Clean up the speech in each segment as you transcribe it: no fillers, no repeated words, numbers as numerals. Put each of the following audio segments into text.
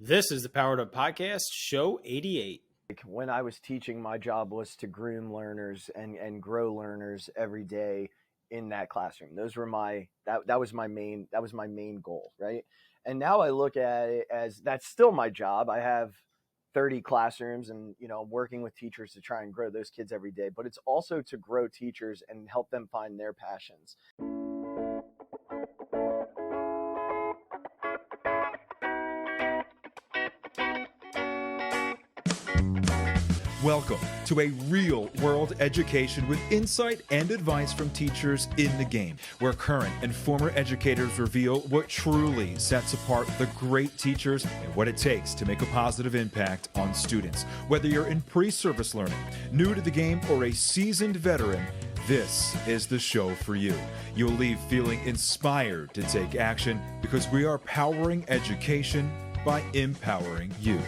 This is the Powered Up Podcast, show 88. When I was teaching, my job was to groom learners and grow learners every day in that classroom. Those were that was my main goal, right? And now I look at it as that's still my job. I have 30 classrooms and I'm working with teachers to try and grow those kids every day, but it's also to grow teachers and help them find their passions. Welcome to a real-world education with insight and advice from teachers in the game, where current and former educators reveal what truly sets apart the great teachers and what it takes to make a positive impact on students. Whether you're in pre-service learning, new to the game, or a seasoned veteran, this is the show for you. You'll leave feeling inspired to take action because we are powering education by empowering you.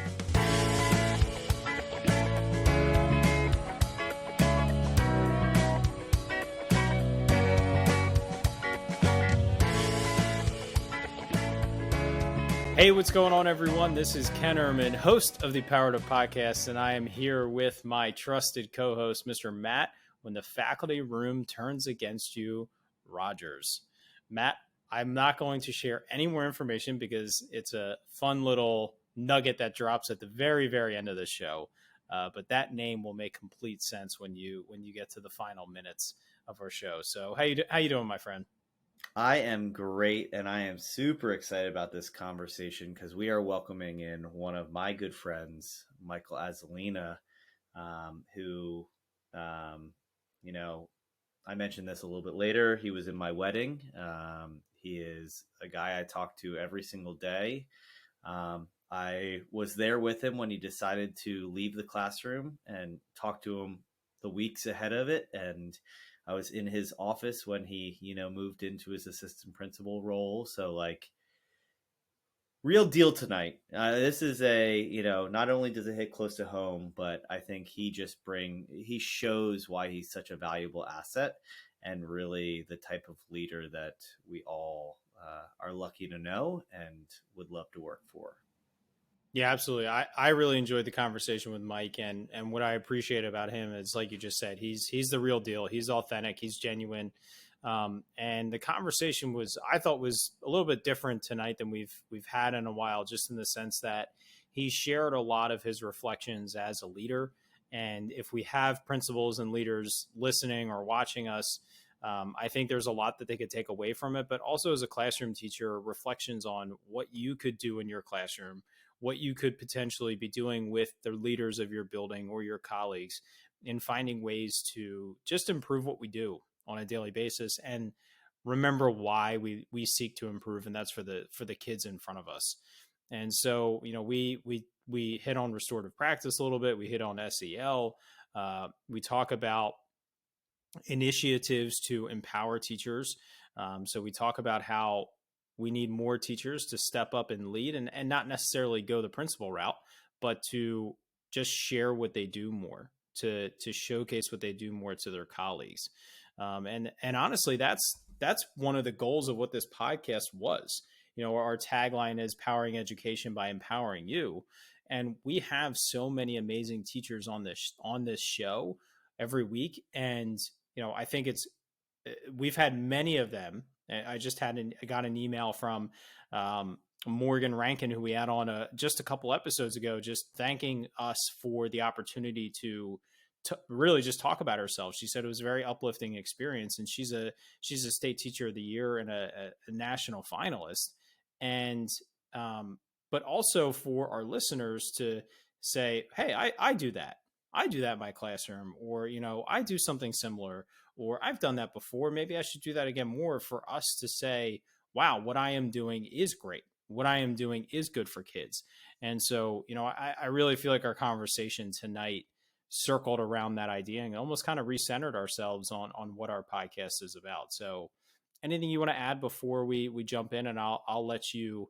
Hey, what's going on, everyone? This is Ken Ehrman, host of the Powered Up Podcast, and I am here with my trusted co-host, Mr. Matt, when the faculty room turns against you, Rogers. Matt, I'm not going to share any more information because it's a fun little nugget that drops at the very, very end of the show. But that name will make complete sense when you get to the final minutes of our show. So how you doing, my friend? I am great, and I am super excited about this conversation because we are welcoming in one of my good friends, Michael Azzalina, who, I mentioned this a little bit later. He was in my wedding. He is a guy I talk to every single day. I was there with him when he decided to leave the classroom and talk to him the weeks ahead of it, and I was in his office when he, moved into his assistant principal role. So real deal tonight. This is not only does it hit close to home, but I think he shows why he's such a valuable asset and really the type of leader that we all are lucky to know and would love to work for. Yeah, absolutely. I really enjoyed the conversation with Mike, and what I appreciate about him is, like you just said, he's the real deal. He's authentic. He's genuine. And the conversation I thought was a little bit different tonight than we've had in a while, just in the sense that he shared a lot of his reflections as a leader. And if we have principals and leaders listening or watching us, I think there's a lot that they could take away from it, but also as a classroom teacher, reflections on what you could do in your classroom, what you could potentially be doing with the leaders of your building or your colleagues in finding ways to just improve what we do on a daily basis and remember why we seek to improve. And that's for the kids in front of us. And so, we hit on restorative practice a little bit. We hit on SEL. We talk about initiatives to empower teachers. So we talk about how we need more teachers to step up and lead and not necessarily go the principal route, but to just share what they do more, to showcase what they do more to their colleagues. And honestly, that's one of the goals of what this podcast was. Our tagline is powering education by empowering you. And we have so many amazing teachers on this show every week. And, I think we've had many of them. I just got an email from Morgan Rankin, who we had on just a couple episodes ago, just thanking us for the opportunity to really just talk about herself. She said it was a very uplifting experience, and she's a state teacher of the year and a national finalist. And but also for our listeners to say, hey, I do that. I do that in my classroom, or, I do something similar, or I've done that before. Maybe I should do that again more, for us to say, wow, what I am doing is great. What I am doing is good for kids. And so, I really feel like our conversation tonight circled around that idea and almost kind of recentered ourselves on what our podcast is about. So anything you want to add before we jump in, and I'll let you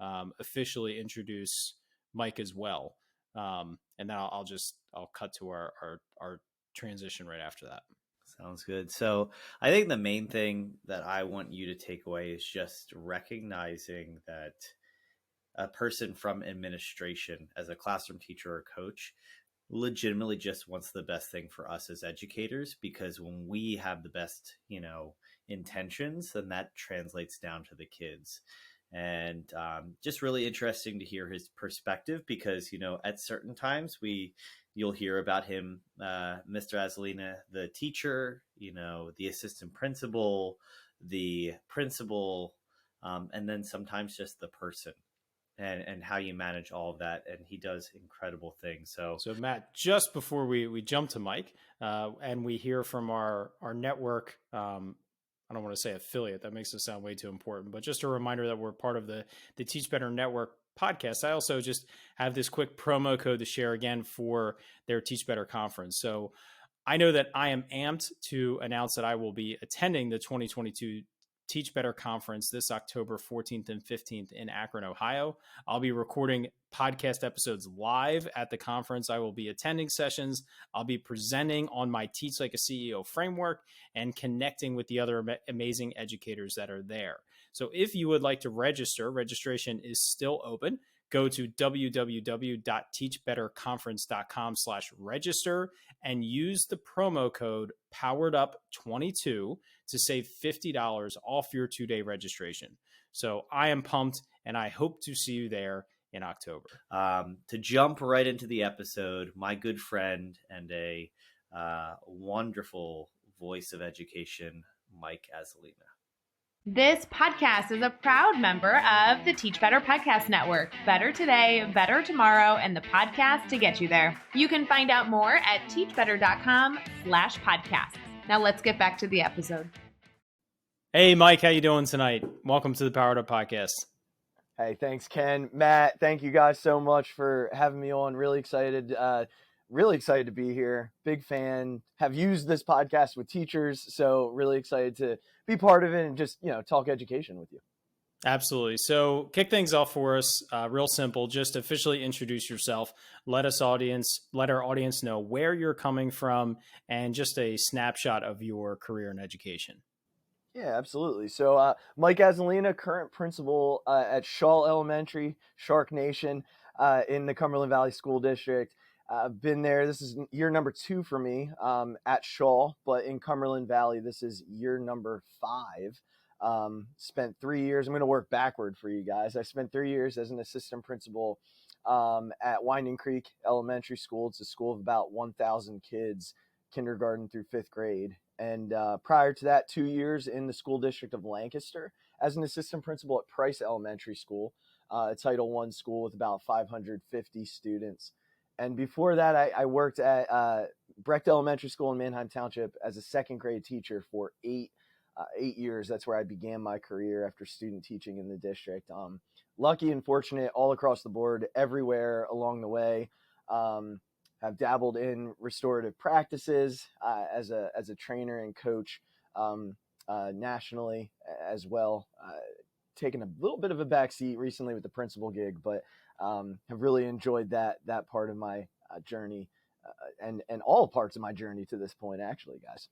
officially introduce Mike as well. And then I'll cut to our transition right after that. Sounds good. So I think the main thing that I want you to take away is just recognizing that a person from administration as a classroom teacher or coach legitimately just wants the best thing for us as educators, because when we have the best, intentions, then that translates down to the kids. And just really interesting to hear his perspective, because, at certain times you'll hear about him, Mr. Azzalina, the teacher, the assistant principal, the principal, and then sometimes just the person. And how you manage all of that. And he does incredible things. So Matt, just before we jump to Mike and we hear from our network, I don't want to say affiliate, that makes it sound way too important, but just a reminder that we're part of the Teach Better Network podcast. I also just have this quick promo code to share again for their Teach Better conference. So I know that I am amped to announce that I will be attending the 2022 Teach Better Conference this October 14th and 15th in Akron, Ohio. I'll be recording podcast episodes live at the conference. I will be attending sessions. I'll be presenting on my Teach Like a CEO framework and connecting with the other amazing educators that are there. So if you would like to register, registration is still open. Go to www.teachbetterconference.com/register and use the promo code POWEREDUP22 to save $50 off your 2-day registration. So I am pumped, and I hope to see you there in October. To jump right into the episode, my good friend and a wonderful voice of education, Mike Azzalina. This podcast is a proud member of the Teach Better Podcast Network. Better today, better tomorrow, and the podcast to get you there. You can find out more at teachbetter.com/podcasts. Now let's get back to the episode. Hey, Mike, how you doing tonight? Welcome to the Powered Up Podcast. Hey, thanks, Ken. Matt, thank you guys so much for having me on. Really excited to be here. Big fan. Have used this podcast with teachers, so really excited to be part of it and just, talk education with you. Absolutely. So kick things off for us. Real simple. Just officially introduce yourself. Let our audience know where you're coming from and just a snapshot of your career in education. Yeah, absolutely. So Mike Azzalina, current principal at Shaw Elementary, Shark Nation, in the Cumberland Valley School District. I've been there. This is year number 2 for me at Shaw, but in Cumberland Valley, this is year number 5. Spent 3 years. I'm going to work backward for you guys. I spent 3 years as an assistant principal at Winding Creek Elementary School. It's a school of about 1,000 kids, kindergarten through 5th grade. And prior to that, 2 years in the school district of Lancaster as an assistant principal at Price Elementary School, a Title I school with about 550 students. And before that, I worked at Brecht Elementary School in Manheim Township as a 2nd grade teacher for 8 years. That's where I began my career after student teaching in the district. Lucky and fortunate all across the board, everywhere along the way. Have dabbled in restorative practices as a trainer and coach nationally as well. Taken a little bit of a backseat recently with the principal gig, but have really enjoyed that part of my journey and all parts of my journey to this point, actually, guys.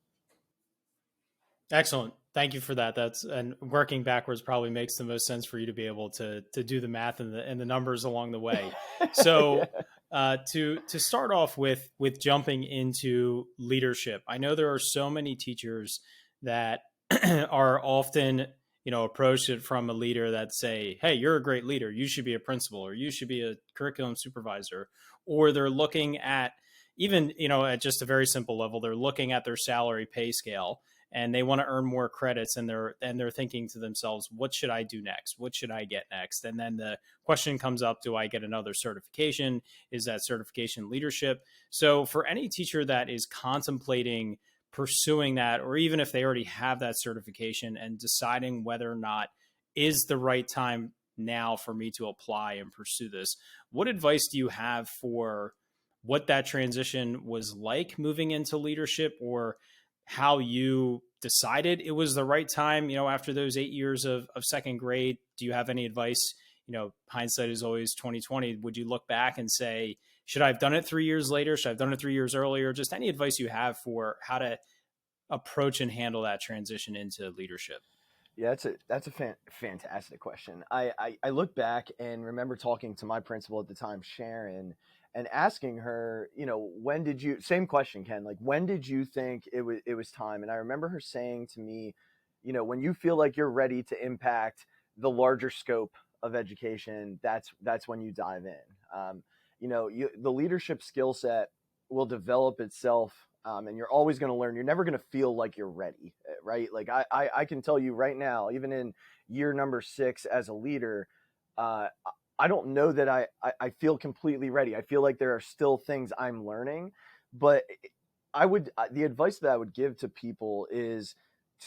Excellent. Thank you for that. And working backwards probably makes the most sense for you to be able to do the math and the numbers along the way. So to start off with jumping into leadership, I know there are so many teachers that are often, approached it from a leader that say, hey, you're a great leader. You should be a principal, or you should be a curriculum supervisor. Or they're looking at even, at just a very simple level, they're looking at their salary pay scale and they want to earn more credits, and they're thinking to themselves, what should I do next? What should I get next? And then the question comes up, do I get another certification? Is that certification leadership? So for any teacher that is contemplating pursuing that, or even if they already have that certification and deciding whether or not is the right time now for me to apply and pursue this, what advice do you have for what that transition was like moving into leadership, or how you decided it was the right time, after those 8 years of 2nd grade? Do you have any advice? Hindsight is always 2020. Would you look back and say, should I have done it 3 years later? Should I have done it 3 years earlier? Just any advice you have for how to approach and handle that transition into leadership. Yeah, that's a fantastic question. I look back and remember talking to my principal at the time, Sharon, and asking her, when did you, same question, Ken, like, when did you think it was time? And I remember her saying to me, when you feel like you're ready to impact the larger scope of education, that's when you dive in. The leadership skill set will develop itself, and you're always going to learn. You're never going to feel like you're ready, right? Like I can tell you right now, even in year number 6 as a leader, uh, I don't know that I feel completely ready. I feel like there are still things I'm learning, but the advice that I would give to people is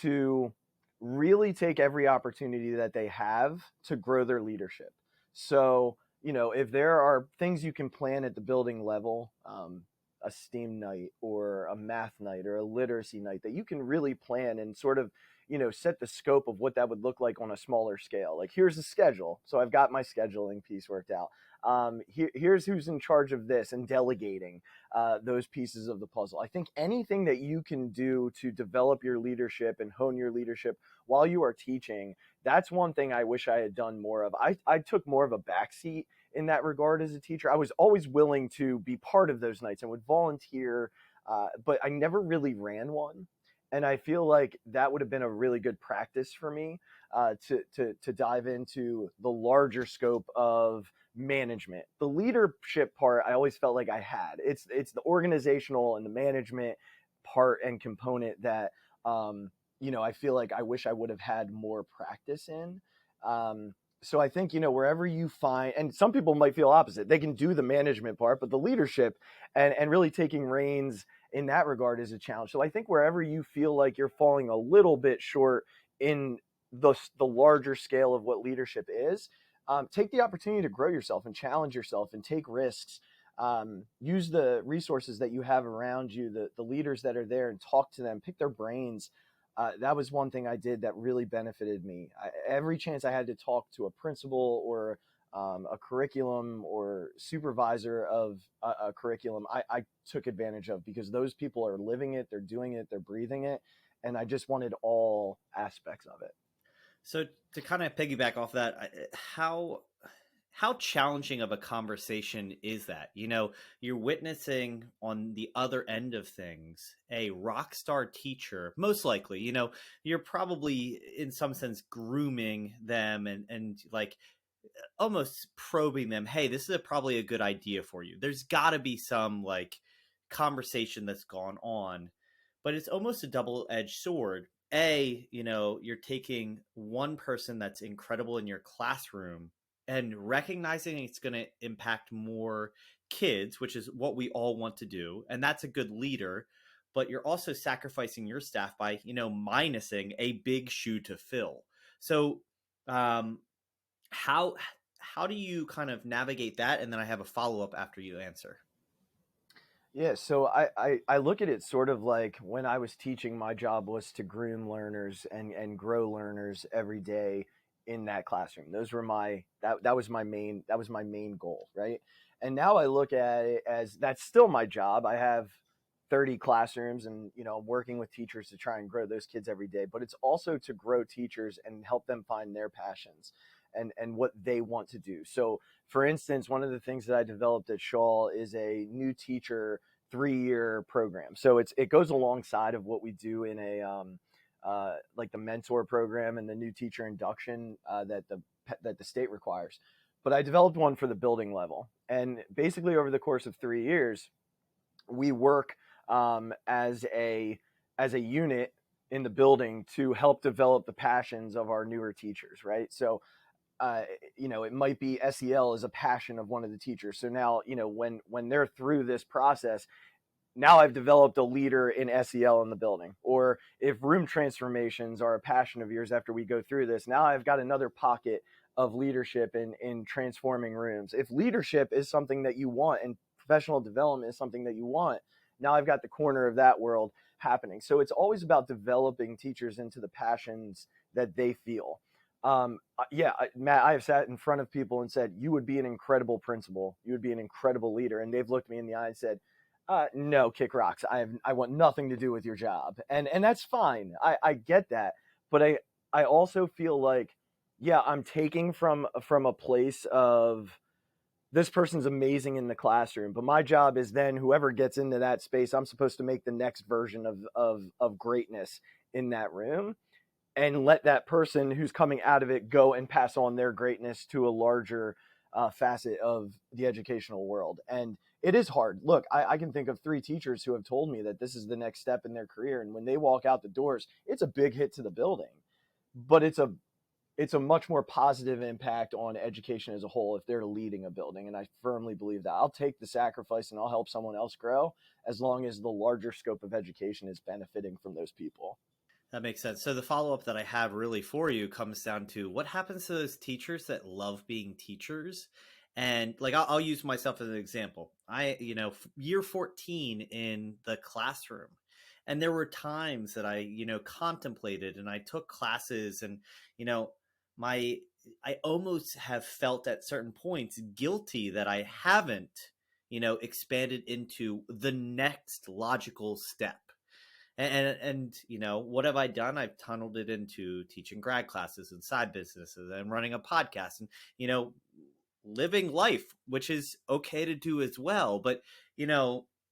to really take every opportunity that they have to grow their leadership. So, if there are things you can plan at the building level, a STEAM night or a math night or a literacy night that you can really plan and sort of, set the scope of what that would look like on a smaller scale. Like, here's the schedule. So I've got my scheduling piece worked out. Here's who's in charge of this, and delegating those pieces of the puzzle. I think anything that you can do to develop your leadership and hone your leadership while you are teaching, that's one thing I wish I had done more of. I took more of a backseat in that regard as a teacher. I was always willing to be part of those nights and would volunteer, but I never really ran one. And I feel like that would have been a really good practice for me, to dive into the larger scope of management. The leadership part, I always felt like I had. It's the organizational and the management part and component that, I feel like I wish I would have had more practice in. So I think, wherever you find, and some people might feel opposite, they can do the management part, but the leadership and really taking reins in that regard is a challenge. So I think wherever you feel like you're falling a little bit short in the larger scale of what leadership is, take the opportunity to grow yourself and challenge yourself and take risks. Use the resources that you have around you, the leaders that are there, and talk to them, pick their brains. That was one thing I did that really benefited me. Every chance I had to talk to a principal or a curriculum or supervisor of a curriculum, I took advantage of, because those people are living it, they're doing it, they're breathing it. And I just wanted all aspects of it. So to kind of piggyback off that, how challenging of a conversation is that? You're witnessing on the other end of things a rock star teacher, most likely. You're probably in some sense grooming them and like almost probing them. Hey, this is probably a good idea for you. There's got to be some like conversation that's gone on, but it's almost a double-edged sword. You're taking one person that's incredible in your classroom and recognizing it's going to impact more kids, which is what we all want to do. And that's a good leader, but you're also sacrificing your staff by, minusing a big shoe to fill. So, how do you kind of navigate that? And then I have a follow-up after you answer. Yeah, so I look at it sort of like when I was teaching, my job was to groom learners and grow learners every day in that classroom. Those were that was my main goal, right? And now I look at it as that's still my job. I have 30 classrooms, and working with teachers to try and grow those kids every day, but it's also to grow teachers and help them find their passions and what they want to do. So for instance, one of the things that I developed at Shaw is a new teacher 3-year program. So it goes alongside of what we do in a like the mentor program and the new teacher induction that the state requires. But I developed one for the building level, and basically over the course of 3 years, we work as a unit in the building to help develop the passions of our newer teachers, right? So it might be SEL is a passion of one of the teachers. So now, when they're through this process, now I've developed a leader in SEL in the building. Or if room transformations are a passion of yours after we go through this, now I've got another pocket of leadership in transforming rooms. If leadership is something that you want and professional development is something that you want, now I've got the corner of that world happening. So it's always about developing teachers into the passions that they feel. Matt, I have sat in front of people and said, you would be an incredible principal. You would be an incredible leader. And they've looked me in the eye and said, no, kick rocks. I want nothing to do with your job. And that's fine. I get that. But I also feel like, yeah, I'm taking from a place of this person's amazing in the classroom, but my job is then whoever gets into that space, I'm supposed to make the next version of greatness in that room, and let that person who's coming out of it go and pass on their greatness to a larger facet of the educational world. And it is hard. Look, I can think of 3 teachers who have told me that this is the next step in their career. And when they walk out the doors, it's a big hit to the building, but it's a much more positive impact on education as a whole if they're leading a building. And I firmly believe that. I'll take the sacrifice and I'll help someone else grow as long as the larger scope of education is benefiting from those people. That makes sense. So the follow-up that I have really for you comes down to what happens to those teachers that love being teachers. And like, I'll use myself as an example. Year 14 in the classroom, and there were times that I, contemplated and I took classes, and, my, I almost have felt at certain points guilty that I haven't, expanded into the next logical step. And what have I done? I've tunneled it into teaching grad classes and side businesses and running a podcast and living life, which is okay to do as well. But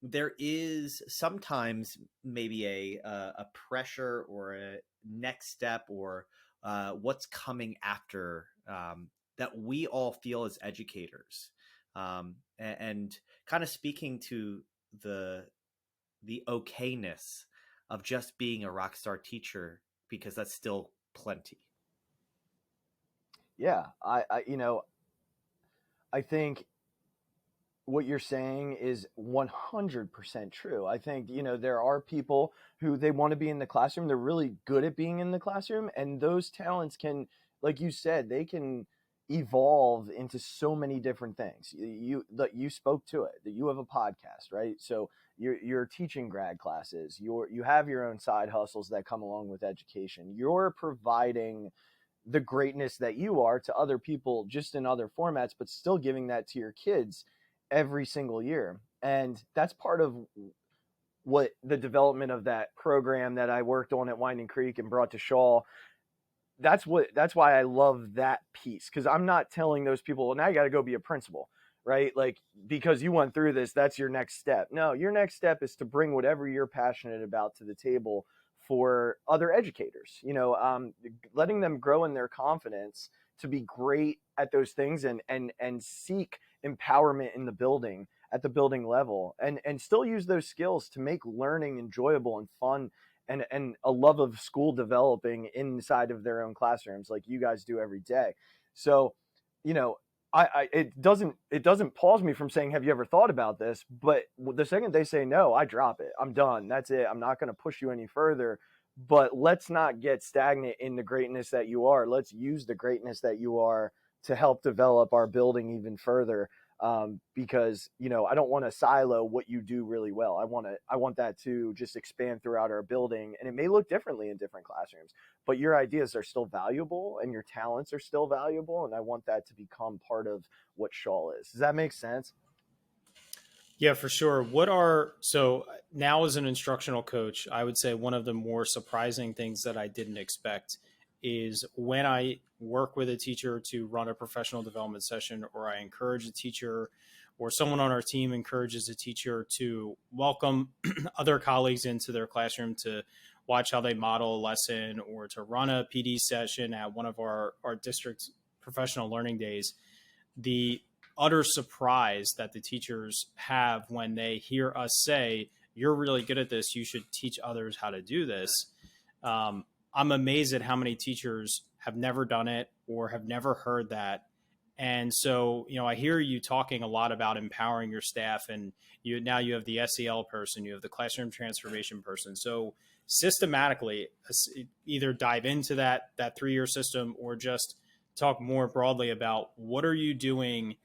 there is sometimes maybe a pressure or a next step, or what's coming after, that we all feel as educators, and kind of speaking to the okayness of just being a rock star teacher, because that's still plenty. Yeah, I think what you're saying is 100% true. I think, there are people who they want to be in the classroom. They're really good at being in the classroom. And those talents can, like you said, they can evolve into so many different things. You spoke to it, that you have a podcast, right? So you're teaching grad classes, you have your own side hustles that come along with education. You're providing the greatness that you are to other people, just in other formats, but still giving that to your kids every single year. And that's part of what the development of that program that I worked on at Winding Creek and brought to Shaw. That's why I love that piece. Cause I'm not telling those people, well, now you got to go be a principal, right? Like, because you went through this, that's your next step. No, your next step is to bring whatever you're passionate about to the table for other educators, letting them grow in their confidence to be great at those things, and seek empowerment in the building at the building level, and still use those skills to make learning enjoyable and fun, and a love of school developing inside of their own classrooms, like you guys do every day. So, it doesn't pause me from saying, have you ever thought about this? But the second they say no, I drop it. I'm done. That's it. I'm not going to push you any further. But let's not get stagnant in the greatness that you are. Let's use the greatness that you are to help develop our building even further. Because, I don't want to silo what you do really well. I want that to just expand throughout our building, and it may look differently in different classrooms, but your ideas are still valuable and your talents are still valuable. And I want that to become part of what Shaw is. Does that make sense? Yeah, for sure. So now as an instructional coach, I would say one of the more surprising things that I didn't expect is when I work with a teacher to run a professional development session, or I encourage a teacher, or someone on our team encourages a teacher to welcome other colleagues into their classroom to watch how they model a lesson, or to run a PD session at one of our district professional learning days. The utter surprise that the teachers have when they hear us say, you're really good at this, you should teach others how to do this. I'm amazed at how many teachers have never done it or have never heard that. And so, I hear you talking a lot about empowering your staff, and now you have the SEL person, you have the classroom transformation person. So systematically, either dive into that 3-year system, or just talk more broadly about what are you doing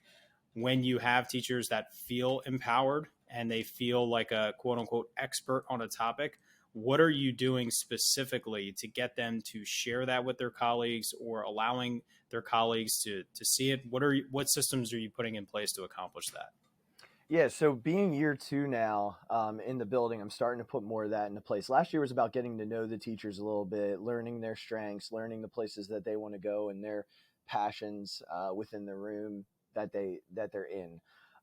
when you have teachers that feel empowered and they feel like a quote unquote expert on a topic. What are you doing specifically to get them to share that with their colleagues, or allowing their colleagues to see it? What systems are you putting in place to accomplish that? Yeah, so being year 2 now, in the building, I'm starting to put more of that into place. Last year was about getting to know the teachers a little bit, learning their strengths, learning the places that they want to go and their passions within the room that they're in.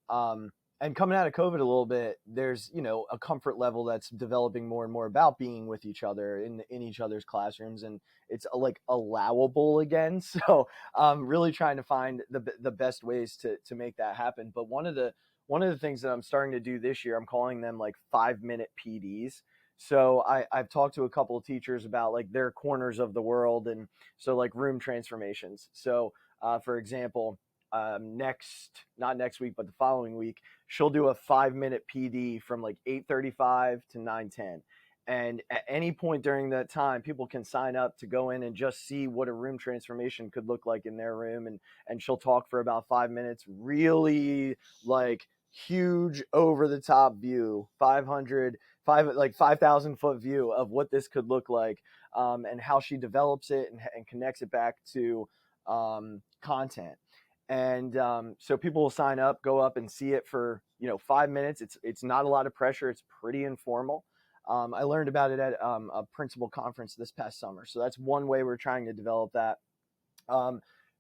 Um, and coming out of COVID a little bit, there's a comfort level that's developing more and more about being with each other in each other's classrooms, and it's like allowable again. So really trying to find the best ways to make that happen. But one of the things that I'm starting to do this year, I'm calling them like 5-minute PDs. So I've talked to a couple of teachers about like their corners of the world, and so like room transformations. So for example, not next week, but the following week, she'll do a 5-minute PD from like 8:35 to 9:10. And at any point during that time, people can sign up to go in and just see what a room transformation could look like in their room. And she'll talk for about 5 minutes, really like huge over the top view, 5,000 foot view of what this could look like, and how she develops it and connects it back to content. And so people will sign up, go up and see it for 5 minutes. It's not a lot of pressure. It's pretty informal. I learned about it at a principal conference this past summer. So that's one way we're trying to develop that.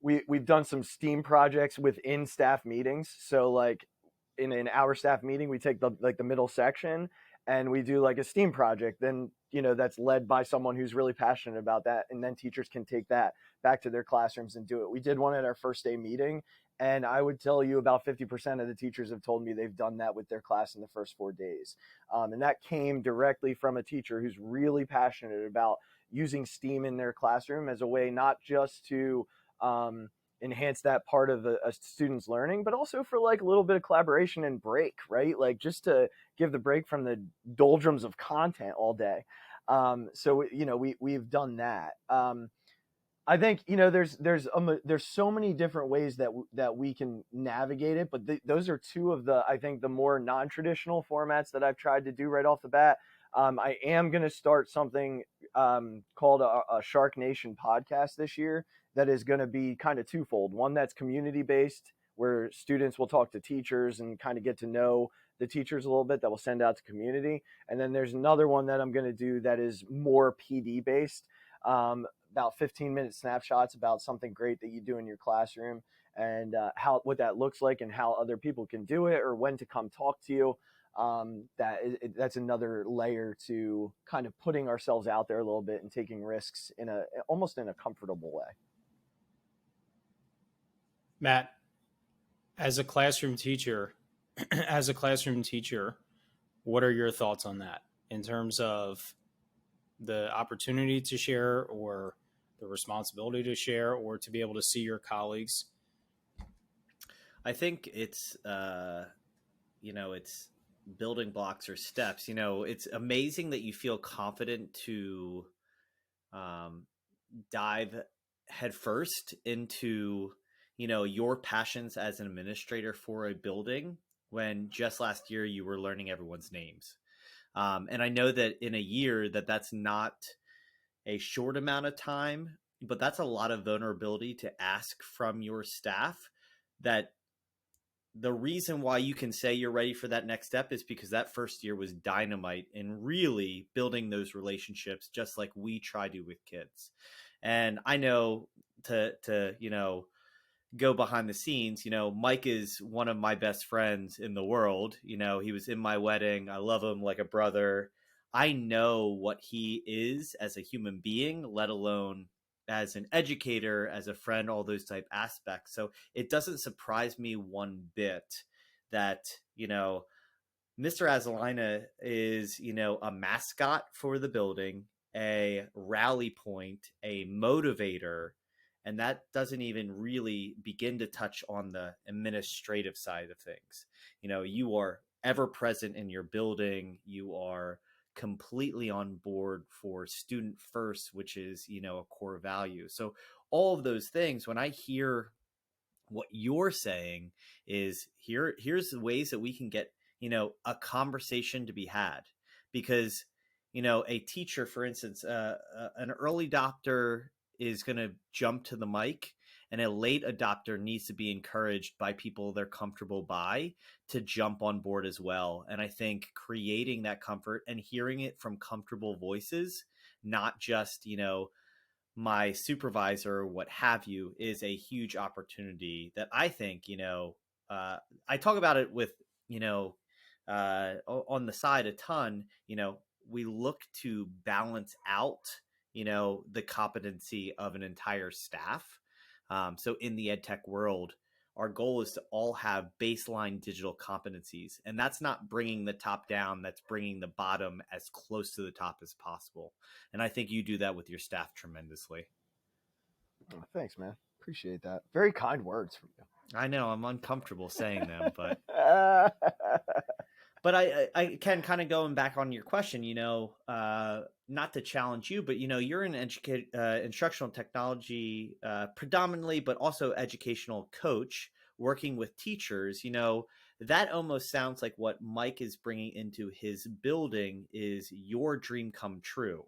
We've done some STEAM projects within staff meetings. So like in an hour staff meeting, we take the middle section and we do like a STEAM project. Then that's led by someone who's really passionate about that, and then teachers can take that back to their classrooms and do it. We did one at our first day meeting, and I would tell you about 50% of the teachers have told me they've done that with their class in the first 4 days. And that came directly from a teacher who's really passionate about using STEAM in their classroom as a way not just to enhance that part of a student's learning, but also for like a little bit of collaboration and break, right? Like just to give the break from the doldrums of content all day. So we've done that. I think there's so many different ways that we can navigate it, but those are two of I think the more non-traditional formats that I've tried to do right off the bat. I am going to start something called a Shark Nation podcast this year that is going to be kind of twofold. One that's community based, where students will talk to teachers and kind of get to know the teachers a little bit, that will send out to community. And then there's another one that I'm going to do that is more PD based, about 15-minute snapshots about something great that you do in your classroom, and what that looks like and how other people can do it or when to come talk to you. That's another layer to kind of putting ourselves out there a little bit and taking risks almost in a comfortable way. Matt, as a classroom teacher, what are your thoughts on that in terms of the opportunity to share, or the responsibility to share, or to be able to see your colleagues? I think it's it's building blocks or steps. It's amazing that you feel confident to dive headfirst into your passions as an administrator for a building, when just last year you were learning everyone's names. And I know that in a year that's not a short amount of time, but that's a lot of vulnerability to ask from your staff. That the reason why you can say you're ready for that next step is because that first year was dynamite in really building those relationships, just like we try to with kids. And I know to go behind the scenes, Mike is one of my best friends in the world. He was in my wedding. I love him like a brother. I know what he is as a human being, let alone as an educator, as a friend, all those type aspects. So it doesn't surprise me one bit that, Mr. Azzalina is, a mascot for the building, a rally point, a motivator, and that doesn't even really begin to touch on the administrative side of things. You are ever present in your building. You are completely on board for student first, which is, a core value. So all of those things, when I hear what you're saying, is here's the ways that we can get, a conversation to be had. Because, a teacher, for instance, an early adopter is going to jump to the mic and a late adopter needs to be encouraged by people they're comfortable by to jump on board as well. And I think creating that comfort and hearing it from comfortable voices, not just, my supervisor or what have you, is a huge opportunity that I think, I talk about it with, on the side a ton. We look to balance out, the competency of an entire staff. So in the ed tech world, our goal is to all have baseline digital competencies. And that's not bringing the top down, that's bringing the bottom as close to the top as possible. And I think you do that with your staff tremendously. Oh, thanks, man. Appreciate that. Very kind words from you. I know I'm uncomfortable saying them, but Uh, but I can kind of going back on your question, not to challenge you, but you're an instructional technology predominantly, but also educational coach working with teachers. That almost sounds like what Mike is bringing into his building is your dream come true.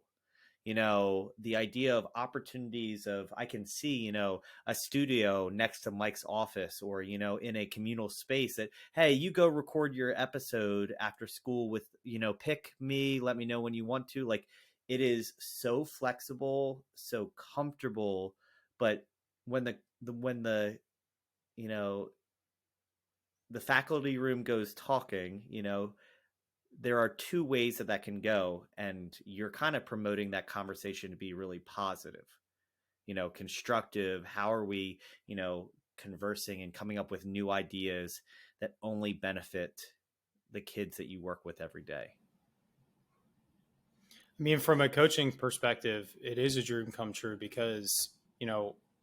The idea of opportunities of, I can see, a studio next to Mike's office, or, in a communal space that, hey, you go record your episode after school with, pick me, let me know when you want to. Like, it is so flexible, so comfortable. But when the faculty room goes talking, there are two ways that can go, and you're kind of promoting that conversation to be really positive, constructive. How are we, conversing and coming up with new ideas that only benefit the kids that you work with every day? I mean, from a coaching perspective, it is a dream come true because,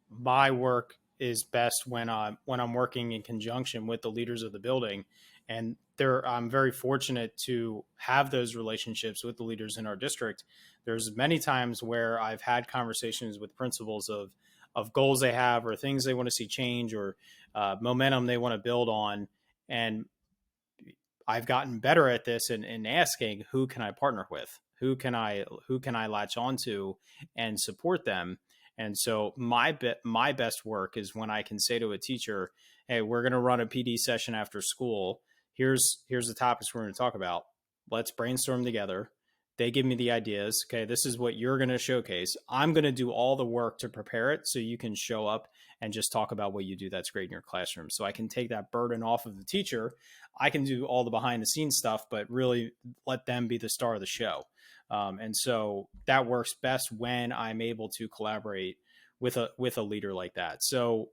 my work is best when I'm working in conjunction with the leaders of the building. And I'm very fortunate to have those relationships with the leaders in our district. There's many times where I've had conversations with principals of goals they have, or things they want to see change, or momentum they want to build on. And I've gotten better at this in asking, who can I partner with? Who can I latch onto and support them? And so my best work is when I can say to a teacher, hey, we're going to run a PD session after school. Here's the topics we're going to talk about. Let's brainstorm together. They give me the ideas. Okay, this is what you're going to showcase. I'm going to do all the work to prepare it so you can show up and just talk about what you do that's great in your classroom. So I can take that burden off of the teacher. I can do all the behind the scenes stuff, but really let them be the star of the show. And so that works best when I'm able to collaborate with a leader like that. So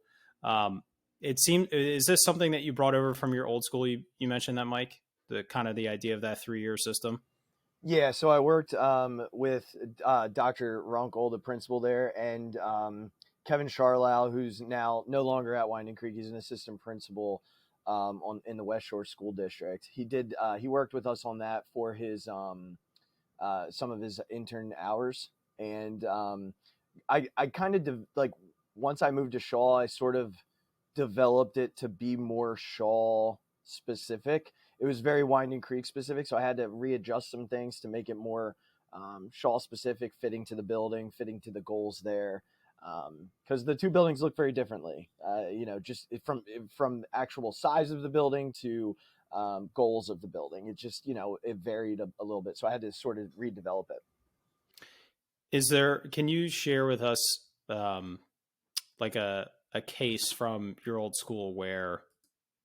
it seemed, is this something that you brought over from your old school? You mentioned that, Mike, the kind of the idea of that 3-year system. Yeah, so I worked with Dr. Runkle, the principal there, and Kevin Charlau, who's now no longer at Winding Creek. He's an assistant principal in the West Shore School District. He worked with us on that for his some of his intern hours, and I kind of once I moved to Shaw, I sort of developed it to be more Shaw specific. It was very Winding Creek specific, so I had to readjust some things to make it more Shaw specific, fitting to the building, fitting to the goals there. Because the two buildings look very differently, just from actual size of the building to goals of the building. It just, it varied a little bit. So I had to sort of redevelop it. Can you share with us like a case from your old school where,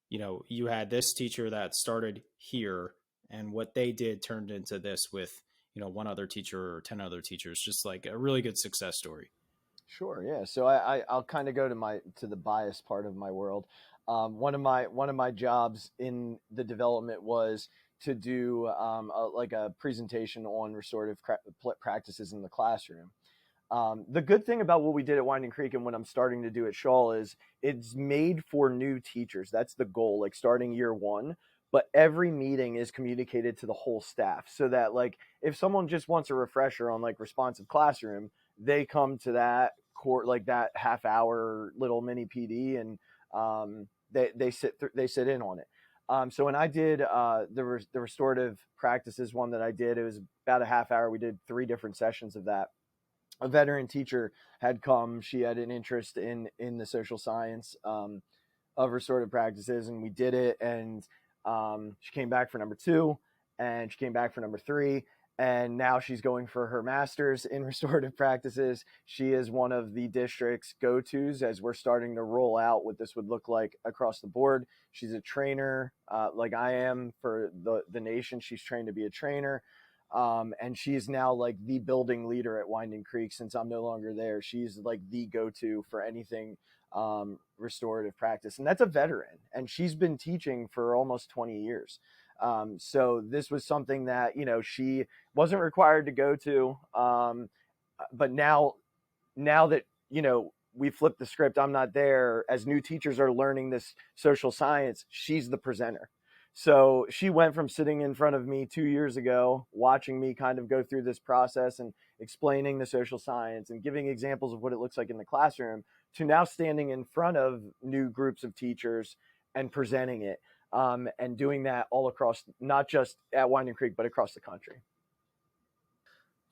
you had this teacher that started here and what they did turned into this with, one other teacher or 10 other teachers, just like a really good success story? Sure. Yeah. So I'll kind of go to the bias part of my world. One of my jobs in the development was to do a presentation on restorative practices in the classroom. The good thing about what we did at Winding Creek and what I'm starting to do at Shaw is it's made for new teachers. That's the goal, like starting year one. But every meeting is communicated to the whole staff so that if someone just wants a refresher on responsive classroom, they come to that that half hour little mini PD and they sit in on it. So when I did the restorative practices one that I did, it was about a half hour. We did 3 different sessions of that. a veteran teacher had come. She had an interest in the social science of restorative practices, and we did it. And she came back for number 2, and she came back for number 3, and now she's going for her master's in restorative practices. She is one of the district's go-tos as we're starting to roll out what this would look like across the board. She's a trainer, like I am for the nation. She's trained to be a trainer. And she's now like the building leader at Winding Creek since I'm no longer there. She's like the go-to for anything restorative practice. And that's a veteran. And she's been teaching for almost 20 years. So this was something that, she wasn't required to go to. But now that, we flipped the script, I'm not there. As new teachers are learning this social science, she's the presenter. So she went from sitting in front of me 2 years ago, watching me kind of go through this process and explaining the social science and giving examples of what it looks like in the classroom, to now standing in front of new groups of teachers and presenting it, and doing that all across, not just at Winding Creek, but across the country.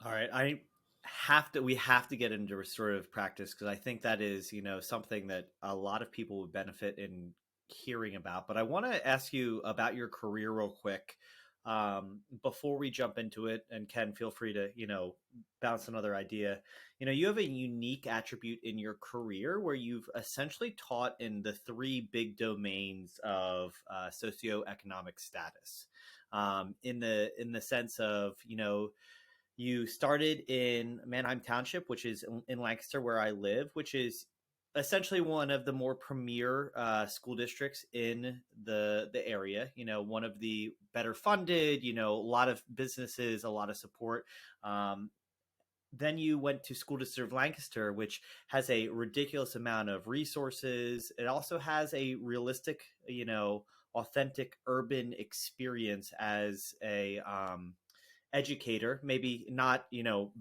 All right. We have to get into restorative practice, because I think that is, something that a lot of people would benefit in hearing about. But I want to ask you about your career real quick before we jump into it. And Ken, feel free to, bounce another idea. You have a unique attribute in your career where you've essentially taught in the 3 big domains of socioeconomic status, in the sense of, you started in Manheim Township, which is in Lancaster, where I live, which is essentially one of the more premier school districts in the area. One of the better funded. A lot of businesses, a lot of support. Then you went to School District of Lancaster, which has a ridiculous amount of resources. It also has a realistic, authentic urban experience as a educator, maybe not,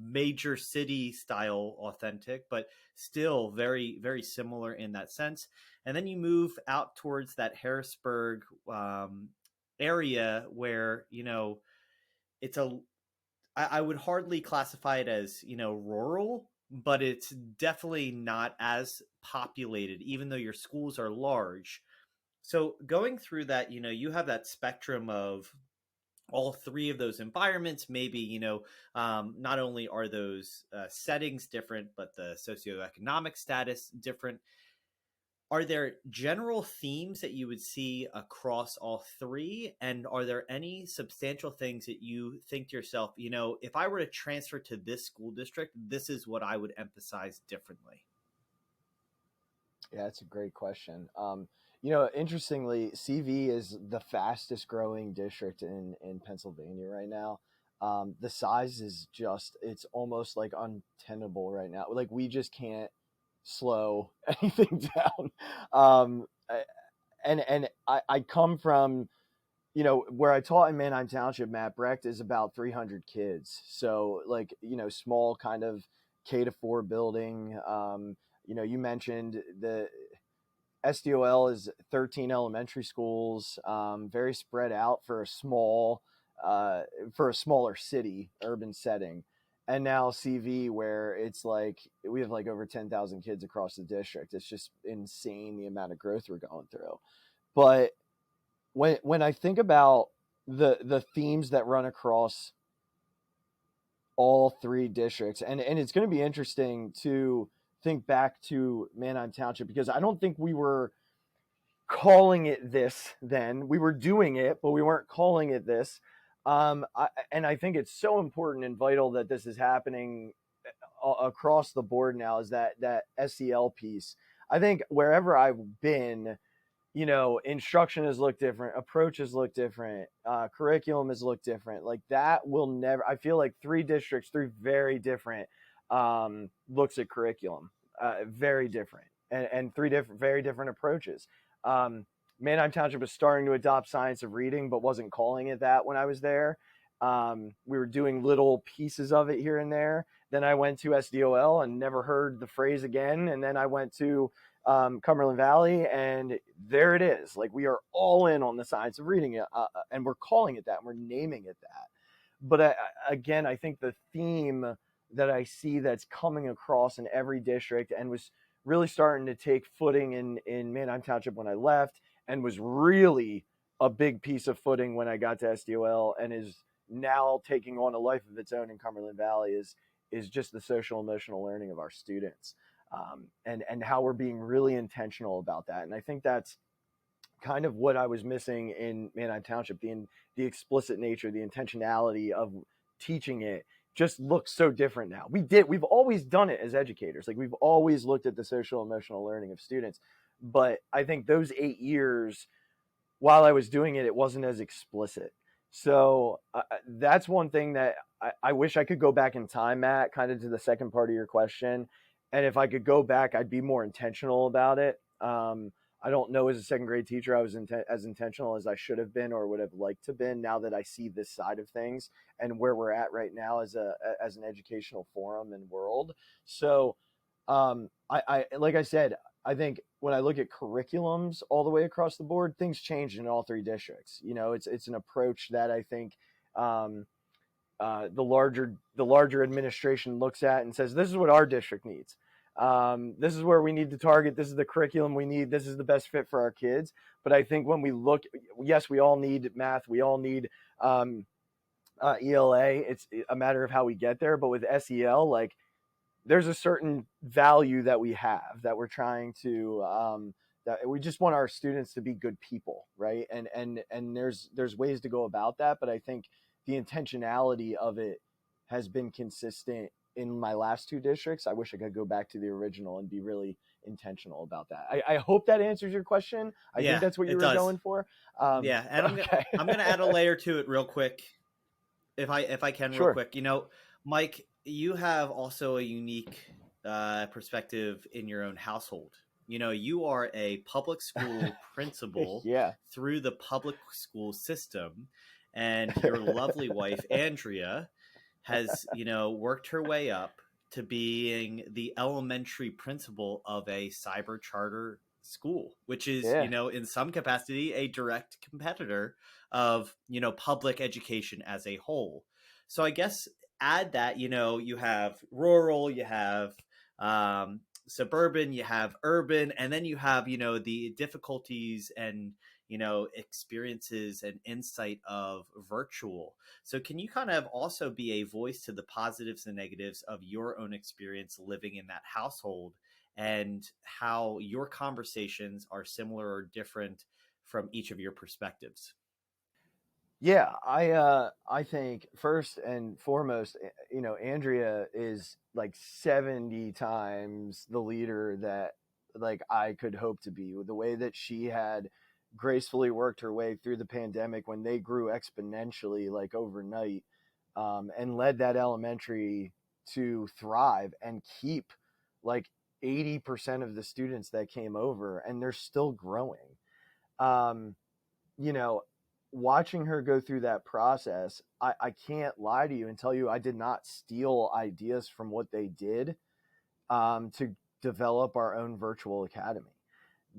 major city style authentic, but still very, very similar in that sense. And then you move out towards that Harrisburg area where, it's I would hardly classify it as, rural, but it's definitely not as populated, even though your schools are large. So going through that, you have that spectrum of all 3 of those environments. Maybe, not only are those settings different, but the socioeconomic status different. Are there general themes that you would see across all 3? And are there any substantial things that you think to yourself, if I were to transfer to this school district, this is what I would emphasize differently? Yeah, that's a great question. Interestingly, CV is the fastest growing district in Pennsylvania right now. The size is it's almost like untenable right now. Like, we just can't slow anything down. I come from, where I taught in Manheim Township. Matt Brecht is about 300 kids. So like, small kind of K-4 building. You mentioned the SDOL is 13 elementary schools, very spread out for a smaller city, urban setting. And now CV, where it's like we have like over 10,000 kids across the district. It's just insane the amount of growth we're going through. But when I think about the themes that run across all 3 districts, and it's going to be interesting to think back to Manheim Township, because I don't think we were calling it this then. We were doing it, but we weren't calling it this. I think it's so important and vital that this is happening across the board now, is that SEL piece. I think wherever I've been, instruction has looked different, approaches look different, curriculum has looked different. Like, that will never, I feel like 3 districts, 3 very different looks at curriculum, very different, and 3 very different approaches. Manheim Township was starting to adopt science of reading, but wasn't calling it that when I was there. We were doing little pieces of it here and there. Then I went to SDOL and never heard the phrase again. And then I went to Cumberland Valley, and there it is. Like, we are all in on the science of reading, and we're calling it that, and we're naming it that. But again, I think the theme that I see that's coming across in every district, and was really starting to take footing in Manheim Township when I left, and was really a big piece of footing when I got to SDOL, and is now taking on a life of its own in Cumberland Valley, is just the social emotional learning of our students, and how we're being really intentional about that. And I think that's kind of what I was missing in Manheim Township. The explicit nature, the intentionality of teaching it just looks so different now. We've always done it as educators. Like, we've always looked at the social emotional learning of students. But I think those 8 years, while I was doing it, it wasn't as explicit. So that's one thing that I wish I could go back in time, Matt, kind of to the second part of your question. And if I could go back, I'd be more intentional about it. I don't know, as a second grade teacher, I was as intentional as I should have been or would have liked to been, now that I see this side of things and where we're at right now as an educational forum and world. So I like I said, I think when I look at curriculums all the way across the board, things changed in all 3 districts. You know, it's an approach that I think the larger administration looks at and says, this is what our district needs. This is where we need to target. This is the curriculum we need. This is the best fit for our kids. But I think when we look, yes, we all need math. We all need ELA. It's a matter of how we get there. But with SEL, like, there's a certain value that we have, that we're trying to, that we just want our students to be good people, right? And there's ways to go about that. But I think the intentionality of it has been consistent in my last 2 districts. I wish I could go back to the original and be really intentional about that. I hope that answers your question. I think that's what you were going for. Yeah. And I'm going to add a layer to it real quick. If I can, real quick, you know, Mike, you have also a unique perspective in your own household. You know, you are a public school principal through the public school system, and your lovely wife, Andrea, has, you know, worked her way up to being the elementary principal of a cyber charter school, which is, you know, in some capacity, a direct competitor of, you know, public education as a whole. So I guess add that, you know, you have rural, you have suburban, you have urban, and then you have, you know, the difficulties and, you know, experiences and insight of virtual. So can you kind of also be a voice to the positives and negatives of your own experience living in that household, and how your conversations are similar or different from each of your perspectives? Yeah, I think first and foremost, you know, Andrea is like 70 times the leader that, like, I could hope to be. With the way that she had gracefully worked her way through the pandemic when they grew exponentially, like overnight, and led that elementary to thrive and keep like 80% of the students that came over, and they're still growing. You know, watching her go through that process, I can't lie to you and tell you I did not steal ideas from what they did to develop our own virtual academy,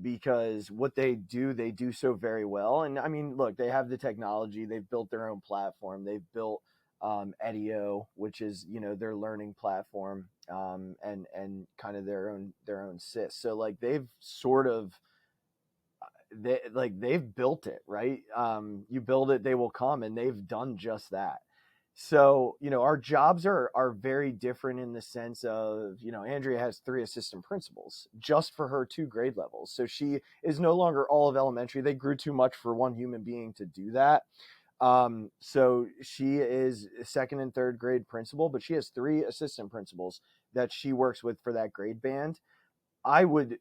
because what they do so very well. And I mean, look, they have the technology, they've built their own platform, they've built Edio, which is, you know, their learning platform, and kind of their own SIS. So like they've sort of, they've built it, right? You build it, they will come, and they've done just that. So, you know, our jobs are very different in the sense of, you know, Andrea has 3 assistant principals just for her 2 grade levels. So she is no longer all of elementary. They grew too much for one human being to do that. So she is a 2nd and 3rd grade principal, but she has 3 assistant principals that she works with for that grade band. I would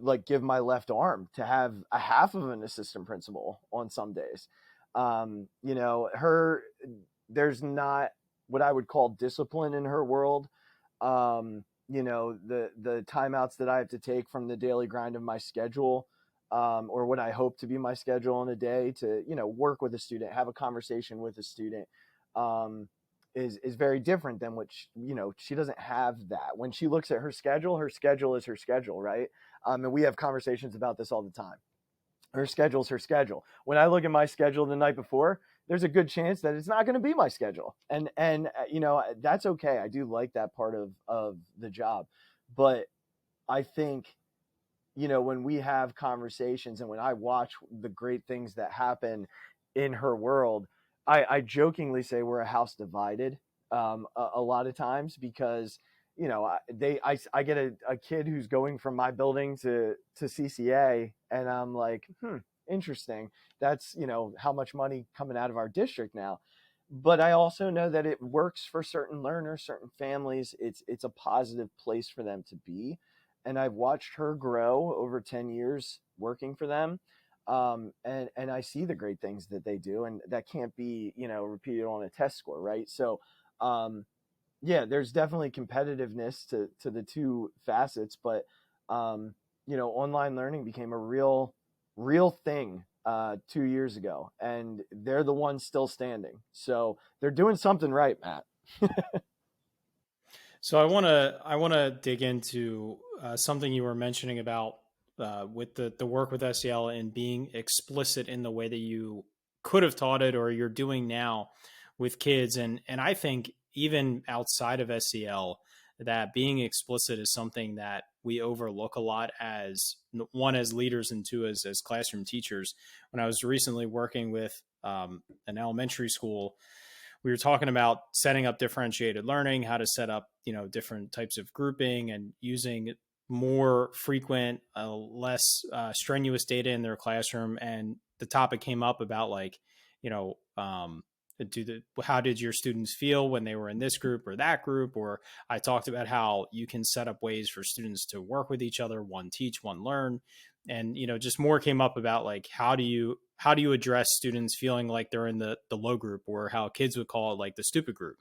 like give my left arm to have a half of an assistant principal on some days. You know, there's not what I would call discipline in her world. You know, the timeouts that I have to take from the daily grind of my schedule, or what I hope to be my schedule in a day to, you know, work with a student, have a conversation with a student, is very different than what you know, she doesn't have that. When she looks at her schedule is her schedule, right? And we have conversations about this all the time. Her schedule is her schedule. When I look at my schedule the night before, there's a good chance that it's not going to be my schedule. And that's okay. I do like that part of the job. But I think, when we have conversations and when I watch the great things that happen in her world, I jokingly say we're a house divided a lot of times, because I get a kid who's going from my building to CCA, and I'm like, interesting. That's how much money coming out of our district now. But I also know that it works for certain learners, certain families. It's a positive place for them to be, and I've watched her grow over 10 years working for them. And I see the great things that they do, and that can't be, repeated on a test score. Right. So, yeah, there's definitely competitiveness to the two facets, but, online learning became a real thing 2 years ago, and they're the ones still standing. So they're doing something right, Matt. So I want to dig into something you were mentioning about with the work with SEL and being explicit in the way that you could have taught it or you're doing now with kids, and I think even outside of SEL, that being explicit is something that we overlook a lot, as one, as leaders, and two, as classroom teachers. When I was recently working with an elementary school, we were talking about setting up differentiated learning, how to set up, different types of grouping and using more frequent, less strenuous data in their classroom. And the topic came up about like, you know, how did your students feel when they were in this group or that group? Or I talked about how you can set up ways for students to work with each other, one teach, one learn. And, just more came up about like, how do you address students feeling like they're in the low group, or how kids would call it like the stupid group.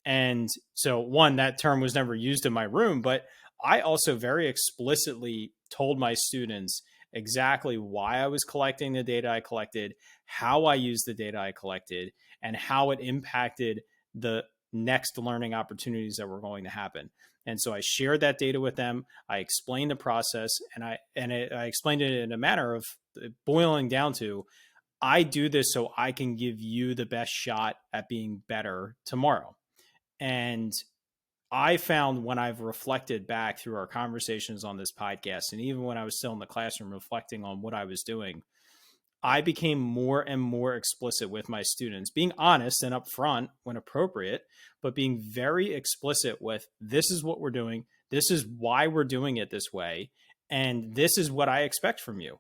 And so, one, that term was never used in my room, but I also very explicitly told my students exactly why I was collecting the data I collected, how I used the data I collected, and how it impacted the next learning opportunities that were going to happen. And so I shared that data with them. I explained the process, and I explained it in a manner of boiling down to, I do this so I can give you the best shot at being better tomorrow. And I found, when I've reflected back through our conversations on this podcast, and even when I was still in the classroom reflecting on what I was doing, I became more and more explicit with my students, being honest and upfront when appropriate, but being very explicit with, this is what we're doing. This is why we're doing it this way. And this is what I expect from you.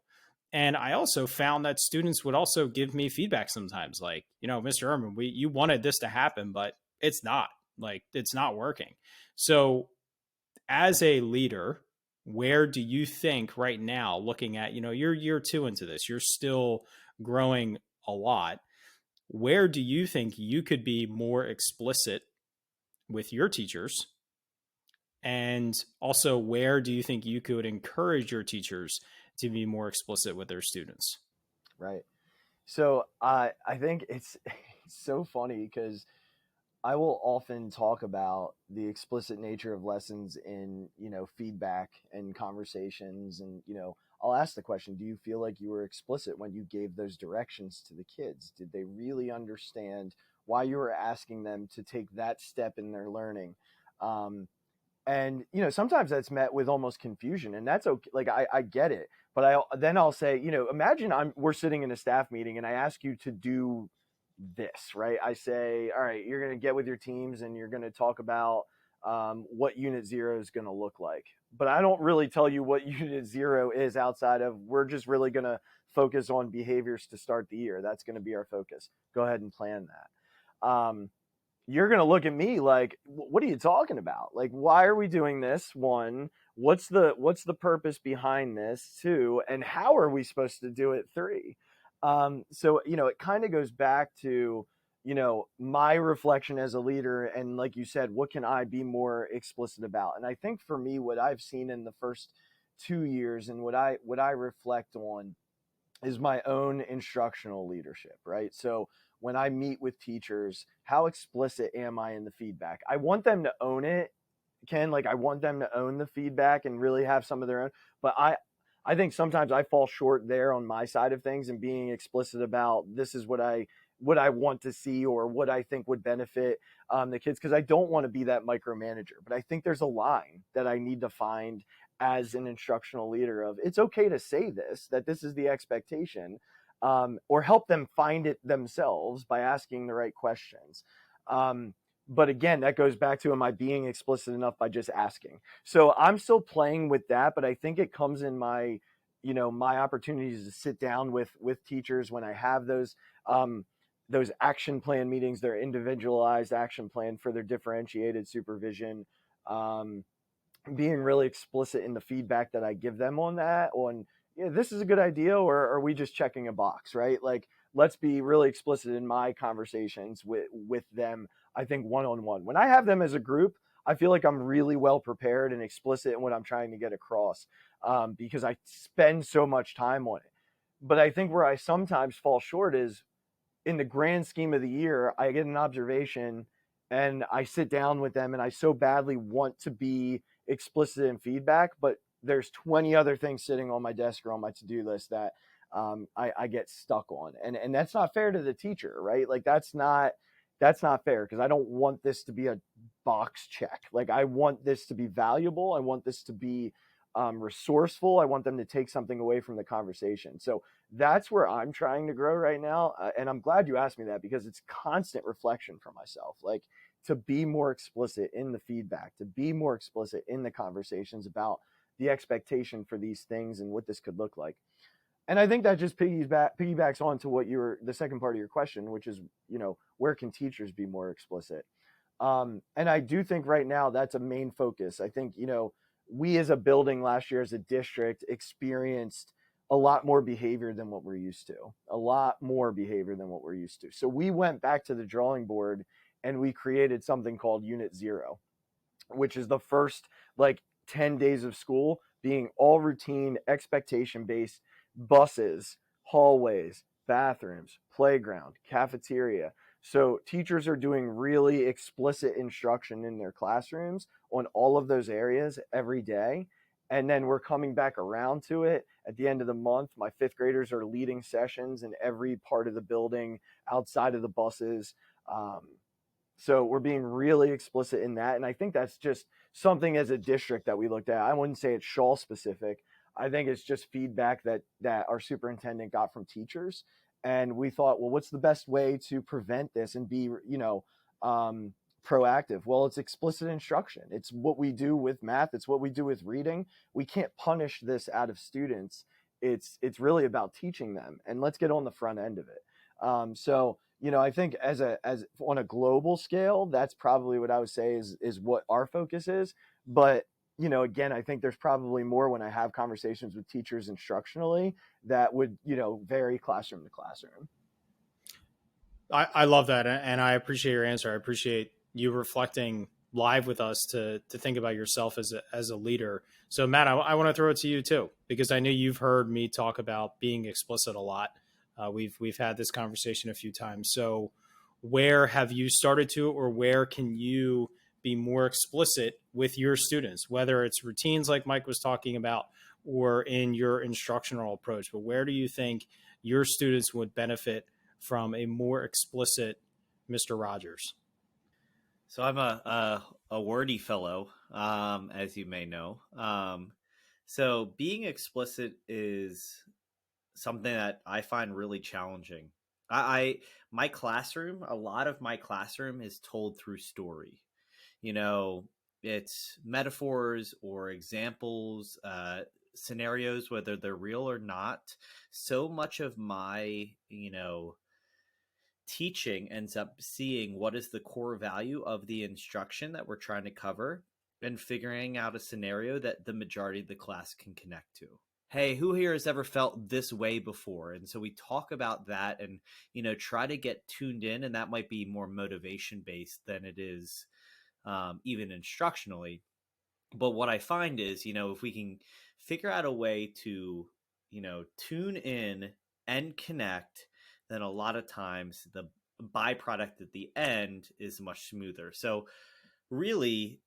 And I also found that students would also give me feedback sometimes, like, Mr. Ehrman, you wanted this to happen, but it's not working. So as a leader, where do you think right now, looking at, you're year 2 into this, you're still growing a lot. Where do you think you could be more explicit with your teachers? And also, where do you think you could encourage your teachers to be more explicit with their students? Right. So I think it's so funny, because I will often talk about the explicit nature of lessons in, feedback and conversations. And, I'll ask the question, do you feel like you were explicit when you gave those directions to the kids? Did they really understand why you were asking them to take that step in their learning? And, sometimes that's met with almost confusion, and that's okay. Like, I get it, but I'll say, imagine we're sitting in a staff meeting and I ask you to do this, right? I say, all right, you're going to get with your teams and you're going to talk about what unit 0 is going to look like. But I don't really tell you what unit 0 is, outside of, we're just really going to focus on behaviors to start the year. That's going to be our focus. Go ahead and plan that. You're going to look at me like, what are you talking about? Like, why are we doing this? One, what's the purpose behind this? Two, and how are we supposed to do it? Three. So, it kind of goes back to, my reflection as a leader. And like you said, what can I be more explicit about? And I think for me, what I've seen in the first 2 years and what I reflect on is my own instructional leadership, right? So when I meet with teachers, how explicit am I in the feedback? I want them to own it, Ken. Like, I want them to own the feedback and really have some of their own, but I think sometimes I fall short there on my side of things and being explicit about this is what I want to see or what I think would benefit the kids, because I don't want to be that micromanager. But I think there's a line that I need to find as an instructional leader of it's okay to say this, that this is the expectation, or help them find it themselves by asking the right questions. But again, that goes back to, am I being explicit enough by just asking? So I'm still playing with that, but I think it comes in my, my opportunities to sit down with teachers when I have those action plan meetings, their individualized action plan for their differentiated supervision. Um, Being really explicit in the feedback that I give them on that, on, this is a good idea, or are we just checking a box, right? Like, let's be really explicit in my conversations with them. I think one-on-one, when I have them as a group, I feel like I'm really well prepared and explicit in what I'm trying to get across, because I spend so much time on it. But I think where I sometimes fall short is, in the grand scheme of the year, I get an observation and I sit down with them and I so badly want to be explicit in feedback, but there's 20 other things sitting on my desk or on my to-do list that I get stuck on. And that's not fair to the teacher, right? Like that's not fair, because I don't want this to be a box check. Like I want this to be valuable. I want this to be resourceful. I want them to take something away from the conversation. So that's where I'm trying to grow right now. And I'm glad you asked me that, because it's constant reflection for myself. Like, to be more explicit in the feedback, to be more explicit in the conversations about the expectation for these things and what this could look like. And I think that just piggybacks on to what the second part of your question, which is, where can teachers be more explicit? And I do think right now that's a main focus. I think, we as a building last year as a district experienced a lot more behavior than what we're used to, a lot more behavior than what we're used to. So we went back to the drawing board and we created something called Unit Zero, which is the first like 10 days of school being all routine, expectation based, buses, hallways, bathrooms, playground, cafeteria. So teachers are doing really explicit instruction in their classrooms on all of those areas every day. And then we're coming back around to it at the end of the month. My fifth graders are leading sessions in every part of the building outside of the buses. So we're being really explicit in that. And I think that's just something as a district that we looked at. I wouldn't say it's Shaw specific. I think it's just feedback that our superintendent got from teachers. And we thought, well, what's the best way to prevent this and be, proactive? Well, it's explicit instruction. It's what we do with math. It's what we do with reading. We can't punish this out of students. It's really about teaching them, and let's get on the front end of it. So, I think as on a global scale, that's probably what I would say is what our focus is. But, again, I think there's probably more when I have conversations with teachers instructionally that would, vary classroom to classroom. I love that, and I appreciate your answer. I appreciate you reflecting live with us to think about yourself as a leader. So, Matt, I want to throw it to you too, because I know you've heard me talk about being explicit a lot. We've had this conversation a few times. So, where have you started to, or where can you be more explicit with your students, whether it's routines like Mike was talking about, or in your instructional approach? But where do you think your students would benefit from a more explicit Mr. Rogers? So I'm a wordy fellow, as you may know. So being explicit is something that I find really challenging. My classroom, a lot of my classroom is told through story. It's metaphors or examples, scenarios, whether they're real or not. So much of my, teaching ends up seeing what is the core value of the instruction that we're trying to cover and figuring out a scenario that the majority of the class can connect to. Hey, who here has ever felt this way before? And so we talk about that and, try to get tuned in. And that might be more motivation based than it is even instructionally. But what I find is, if we can figure out a way to, tune in and connect, then a lot of times the byproduct at the end is much smoother. So really,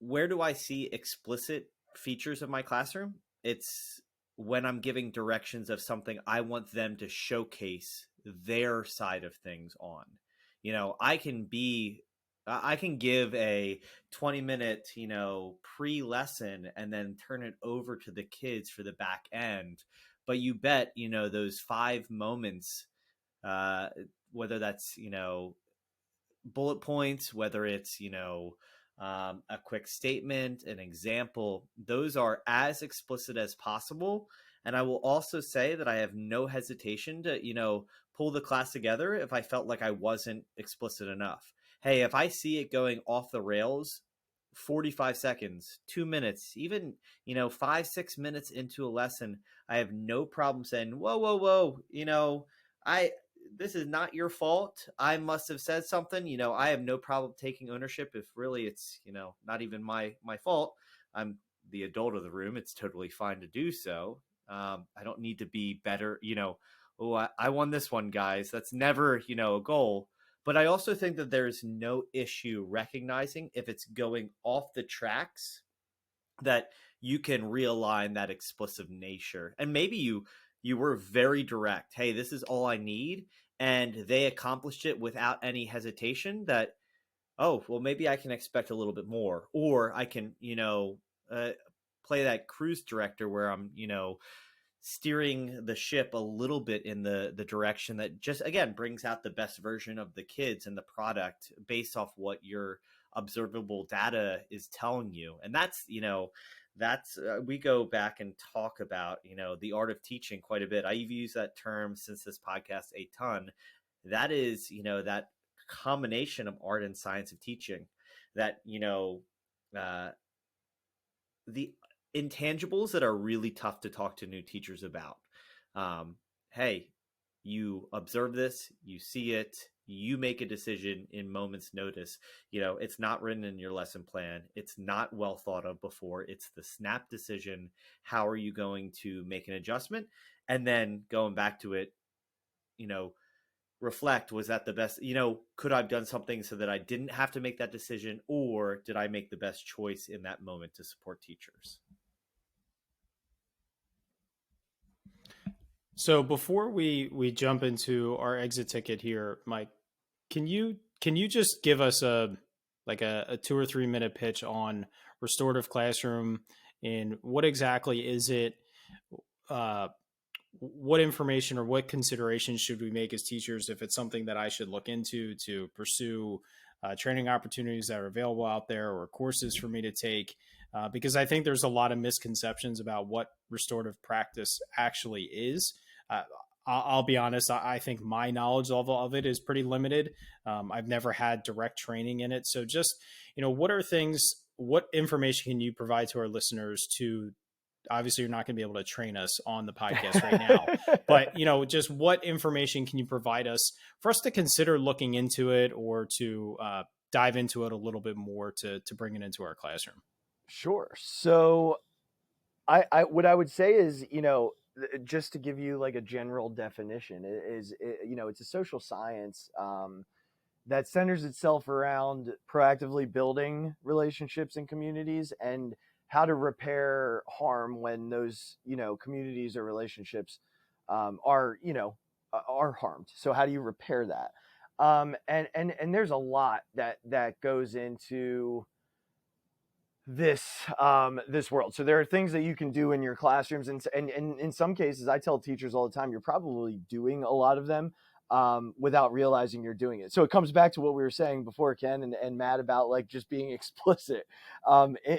where do I see explicit features of my classroom? It's when I'm giving directions of something, I want them to showcase their side of things on. You know, I can give a 20-minute, pre-lesson and then turn it over to the kids for the back end. But you bet, those 5 moments, whether that's, bullet points, whether it's, a quick statement, an example, those are as explicit as possible. And I will also say that I have no hesitation to, pull the class together if I felt like I wasn't explicit enough. Hey, if I see it going off the rails, 45 seconds, 2 minutes, even, 5-6 minutes into a lesson, I have no problem saying, whoa, whoa, whoa, this is not your fault. I must have said something. I have no problem taking ownership if really it's, not even my fault. I'm the adult of the room. It's totally fine to do so. I don't need to be better, oh, I won this one, guys. That's never, a goal. But I also think that there's no issue recognizing if it's going off the tracks, that you can realign that explicit nature. And maybe you were very direct. Hey, this is all I need. And they accomplished it without any hesitation, that, oh, well, maybe I can expect a little bit more. Or I can, play that cruise director where I'm, steering the ship a little bit in the direction that just, again, brings out the best version of the kids and the product based off what your observable data is telling you. And that's, we go back and talk about, the art of teaching quite a bit. I've used that term since this podcast a ton. That is, that combination of art and science of teaching, that, the intangibles that are really tough to talk to new teachers about. Hey, you observe this, you see it, you make a decision in moments notice. It's not written in your lesson plan. It's not well thought of before. It's the snap decision. How are you going to make an adjustment? And then going back to it, reflect, was that the best, could I have done something so that I didn't have to make that decision, or did I make the best choice in that moment to support teachers? So before we jump into our exit ticket here, Mike, can you just give us a 2 or 3 minute pitch on restorative classroom, and what exactly is it? What information or what considerations should we make as teachers if it's something that I should look into to pursue training opportunities that are available out there, or courses for me to take? Because I think there's a lot of misconceptions about what restorative practice actually is. I'll be honest, I think my knowledge level of it is pretty limited. I've never had direct training in it. So just, what information can you provide to our listeners to, obviously you're not going to be able to train us on the podcast right now, but just what information can you provide us for us to consider looking into it, or to dive into it a little bit more to bring it into our classroom? Sure. So I what I would say is, just to give you like a general definition, it's a social science that centers itself around proactively building relationships in communities, and how to repair harm when those, communities or relationships are harmed. So how do you repair that? And there's a lot that goes into this world. So there are things that you can do in your classrooms, and in some cases, I tell teachers all the time, you're probably doing a lot of them without realizing you're doing it. So it comes back to what we were saying before, Ken and Matt, about like just being explicit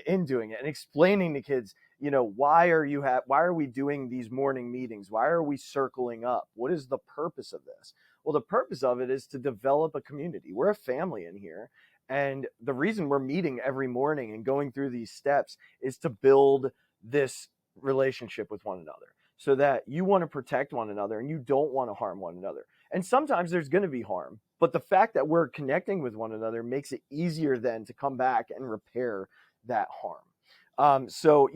in doing it and explaining to kids, why are we doing these morning meetings? Why are we circling up? What is the purpose of this? Well, the purpose of it is to develop a community. We're a family in here. And the reason we're meeting every morning and going through these steps is to build this relationship with one another, so that you want to protect one another and you don't want to harm one another. And sometimes there's going to be harm, but the fact that we're connecting with one another makes it easier then to come back and repair that harm. So,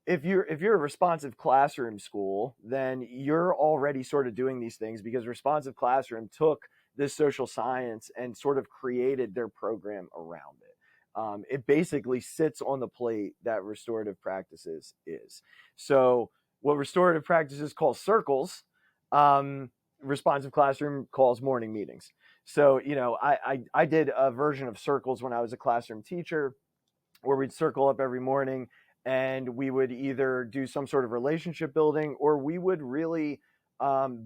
if you're a responsive classroom school, then you're already sort of doing these things, because responsive classroom took this social science and sort of created their program around it. It basically sits on the plate that restorative practices is. So, what restorative practices call circles, responsive classroom calls morning meetings. So, I did a version of circles when I was a classroom teacher, where we'd circle up every morning and we would either do some sort of relationship building, or we would really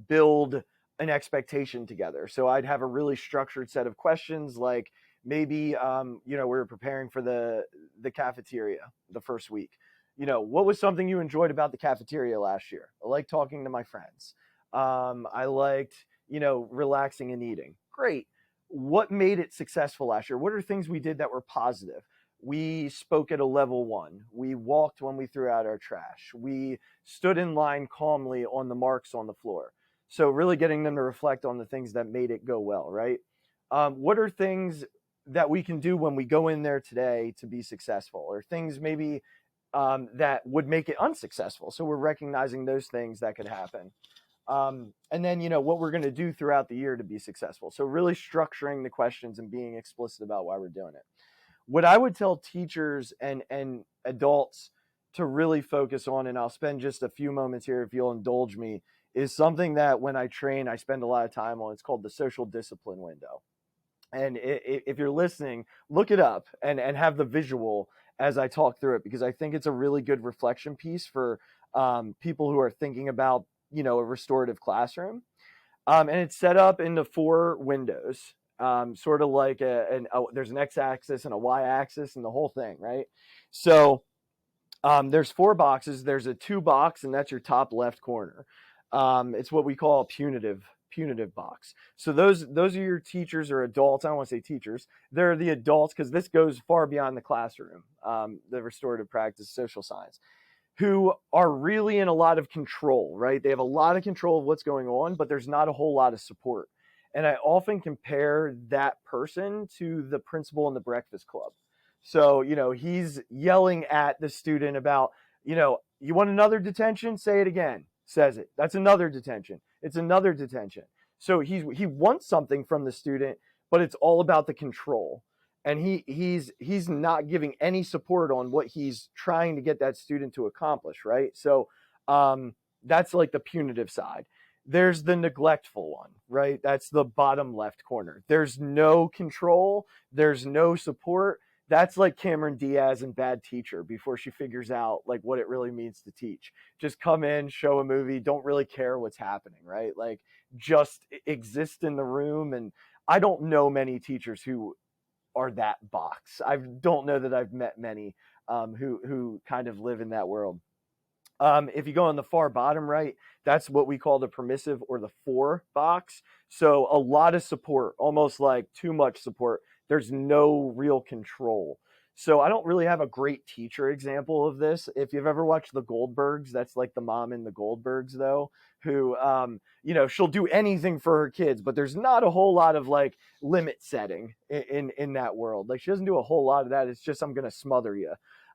build an expectation together. So I'd have a really structured set of questions, like maybe we were preparing for the cafeteria the first week. What was something you enjoyed about the cafeteria last year? I liked talking to my friends. I liked relaxing and eating. Great. What made it successful last year? What are things we did that were positive? We spoke at a level 1. We walked when we threw out our trash. We stood in line calmly on the marks on the floor. So really getting them to reflect on the things that made it go well, right? What are things that we can do when we go in there today to be successful, or things maybe that would make it unsuccessful? So we're recognizing those things that could happen. And then, what we're going to do throughout the year to be successful. So really structuring the questions and being explicit about why we're doing it. What I would tell teachers and adults to really focus on, and I'll spend just a few moments here if you'll indulge me, is something that when I train, I spend a lot of time on. It's called the social discipline window. And if you're listening, look it up and have the visual as I talk through it, because I think it's a really good reflection piece for people who are thinking about, a restorative classroom. And it's set up into 4 windows. Sort of like there's an x-axis and a y-axis and the whole thing, right? So there's 4 boxes. There's a 2 box, and that's your top left corner. It's what we call a punitive box. So those are your teachers or adults. I don't want to say teachers. They're the adults, because this goes far beyond the classroom, the restorative practice, social science, who are really in a lot of control, right? They have a lot of control of what's going on, but there's not a whole lot of support. And I often compare that person to the principal in the Breakfast Club. So, he's yelling at the student about, you want another detention? Say it again. Says it. That's another detention. It's another detention. So he wants something from the student, but it's all about the control. And he's not giving any support on what he's trying to get that student to accomplish, right? So that's like the punitive side. There's the neglectful one, right? That's the bottom left corner. There's no control. There's no support. That's like Cameron Diaz in Bad Teacher, before she figures out like what it really means to teach. Just come in, show a movie, don't really care what's happening, right? Like just exist in the room. And I don't know many teachers who are that box. I don't know that I've met many who kind of live in that world. If you go on the far bottom right, that's what we call the permissive or the 4 box. So a lot of support, almost like too much support. There's no real control. So I don't really have a great teacher example of this. If you've ever watched the Goldbergs, that's like the mom in the Goldbergs, though, who, she'll do anything for her kids, but there's not a whole lot of like limit setting in that world. Like she doesn't do a whole lot of that. It's just, I'm going to smother you.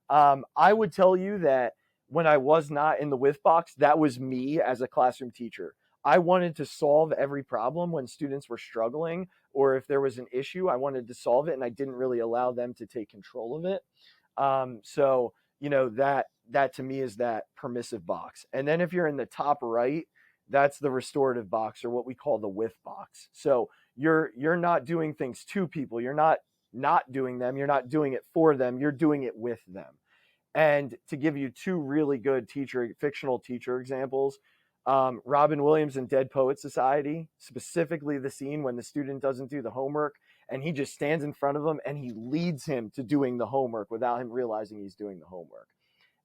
I would tell you that when I was not in the with box, that was me as a classroom teacher. I wanted to solve every problem when students were struggling, or if there was an issue, I wanted to solve it, and I didn't really allow them to take control of it. So that to me is that permissive box. And then if you're in the top right, that's the restorative box, or what we call the with box. So you're not doing things to people. You're not doing them. You're not doing it for them. You're doing it with them. And to give you 2 really good fictional teacher examples, Robin Williams in Dead Poets Society, specifically the scene when the student doesn't do the homework and he just stands in front of him and he leads him to doing the homework without him realizing he's doing the homework.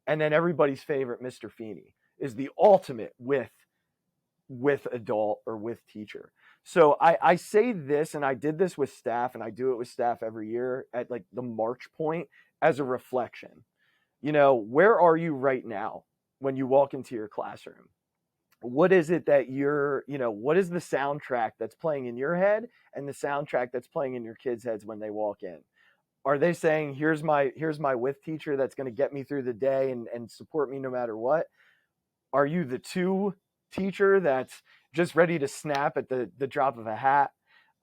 And then everybody's favorite, Mr. Feeney, is the ultimate with adult or with teacher. So I say this, and I did this with staff, and I do it with staff every year at like the March point as a reflection. Where are you right now when you walk into your classroom? What is it that what is the soundtrack that's playing in your head and the soundtrack that's playing in your kids' heads when they walk in? Are they saying, here's my with teacher that's going to get me through the day and support me no matter what? Are you the 2 teacher that's just ready to snap at the drop of a hat?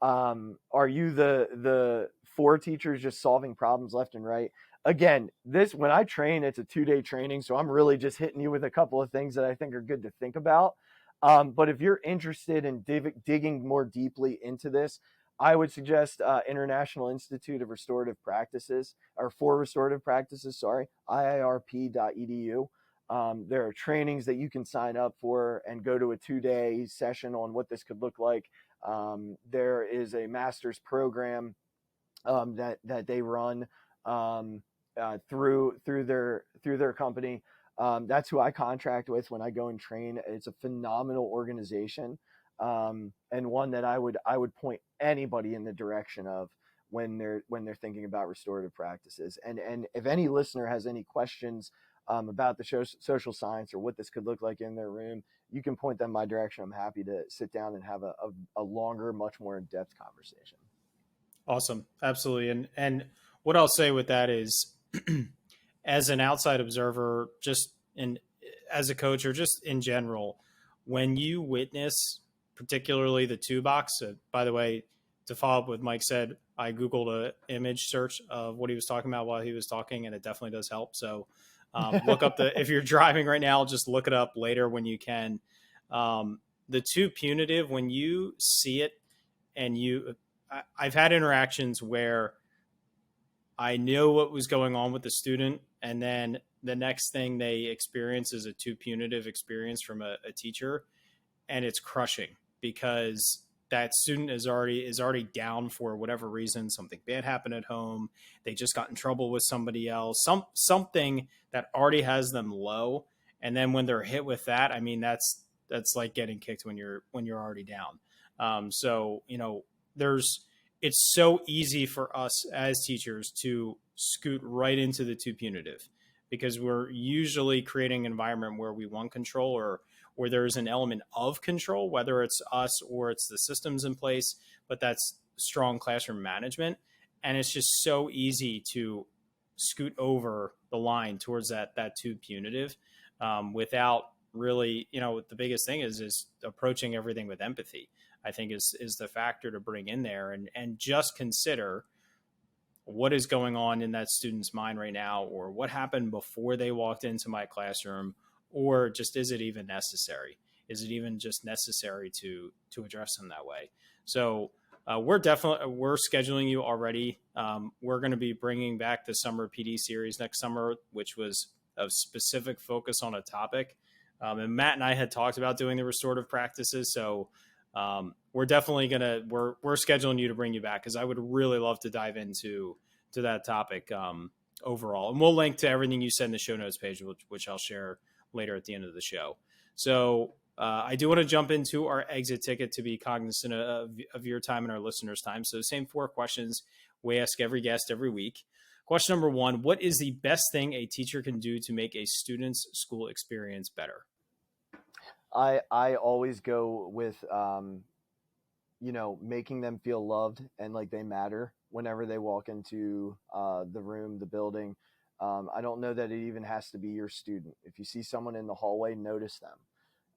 Are you the 4 teachers just solving problems left and right? again, when I train, it's a 2-day training. So I'm really just hitting you with a couple of things that I think are good to think about. But if you're interested in digging more deeply into this, I would suggest International Institute of Restorative Practices, or for Restorative Practices, sorry, IIRP.edu. There are trainings that you can sign up for and go to a 2-day session on what this could look like. There is a master's program that they run through their company. That's who I contract with when I go and train. It's a phenomenal organization, and one that I would point anybody in the direction of when they're thinking about restorative practices. And if any listener has any questions about the social science or what this could look like in their room, you can point them my direction. I'm happy to sit down and have a longer, much more in-depth conversation. Awesome. Absolutely. And what I'll say with that is as an outside observer, just as a coach or just in general, when you witness particularly the two box, by the way, to follow up with Mike said, I Googled an image search of what he was talking about while he was talking, and it definitely does help. So look up if you're driving right now, just look it up later when you can. The two punitive, when you see it and I've had interactions where I know what was going on with the student, and then the next thing they experience is a too punitive experience from a teacher, and it's crushing because that student is already down for whatever reason. Something bad happened at home. They just got in trouble with somebody else. Something that already has them low, and then when they're hit with that, I mean that's like getting kicked when you're already down. So it's so easy for us as teachers to scoot right into the too punitive because we're usually creating an environment where we want control or where there's an element of control, whether it's us or it's the systems in place, but that's strong classroom management. And it's just so easy to scoot over the line towards that too punitive without really, the biggest thing is approaching everything with empathy. I think is the factor to bring in there and just consider what is going on in that student's mind right now, or what happened before they walked into my classroom, or just is it even necessary? Is it even just necessary to address them that way? So we're scheduling you already. We're going to be bringing back the summer PD series next summer, which was a specific focus on a topic. And Matt and I had talked about doing the restorative practices. So we're definitely we're scheduling you to bring you back because I would really love to dive into that topic overall. And we'll link to everything you said in the show notes page, which I'll share later at the end of the show. So I do want to jump into our exit ticket to be cognizant of your time and our listeners' time. So same 4 questions we ask every guest every week. Question number 1, what is the best thing a teacher can do to make a student's school experience better? I always go with, making them feel loved and like they matter whenever they walk into the room, the building. I don't know that it even has to be your student. If you see someone in the hallway, notice them.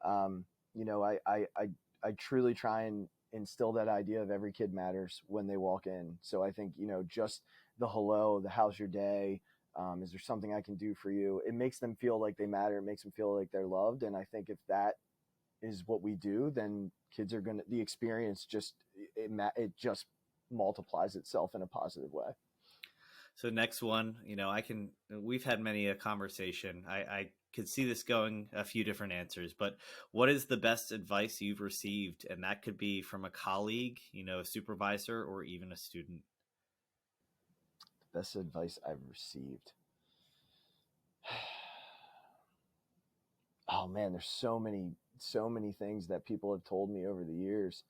I truly try and instill that idea of every kid matters when they walk in. So I think, just the hello, the how's your day? Is there something I can do for you? It makes them feel like they matter. It makes them feel like they're loved. And I think if that is what we do, then kids are the experience it just multiplies itself in a positive way. So next one, we've had many a conversation. I could see this going a few different answers, but what is the best advice you've received? And that could be from a colleague, a supervisor, or even a student. Best advice I've received. Oh man, there's so many things that people have told me over the years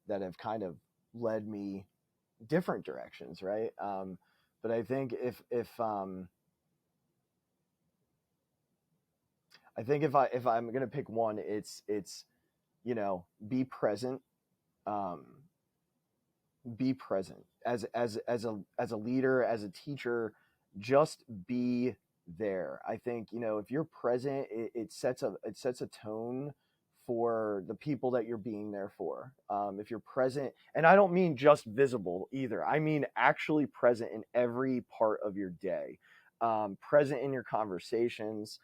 that have kind of led me different directions, right? But I think if I'm going to pick one, it's be present. Be present as a leader, as a teacher. Just be there. I think if you're present, it sets a tone for the people that you're being there for. If you're present, and I don't mean just visible either, I mean actually present in every part of your day, present in your conversations.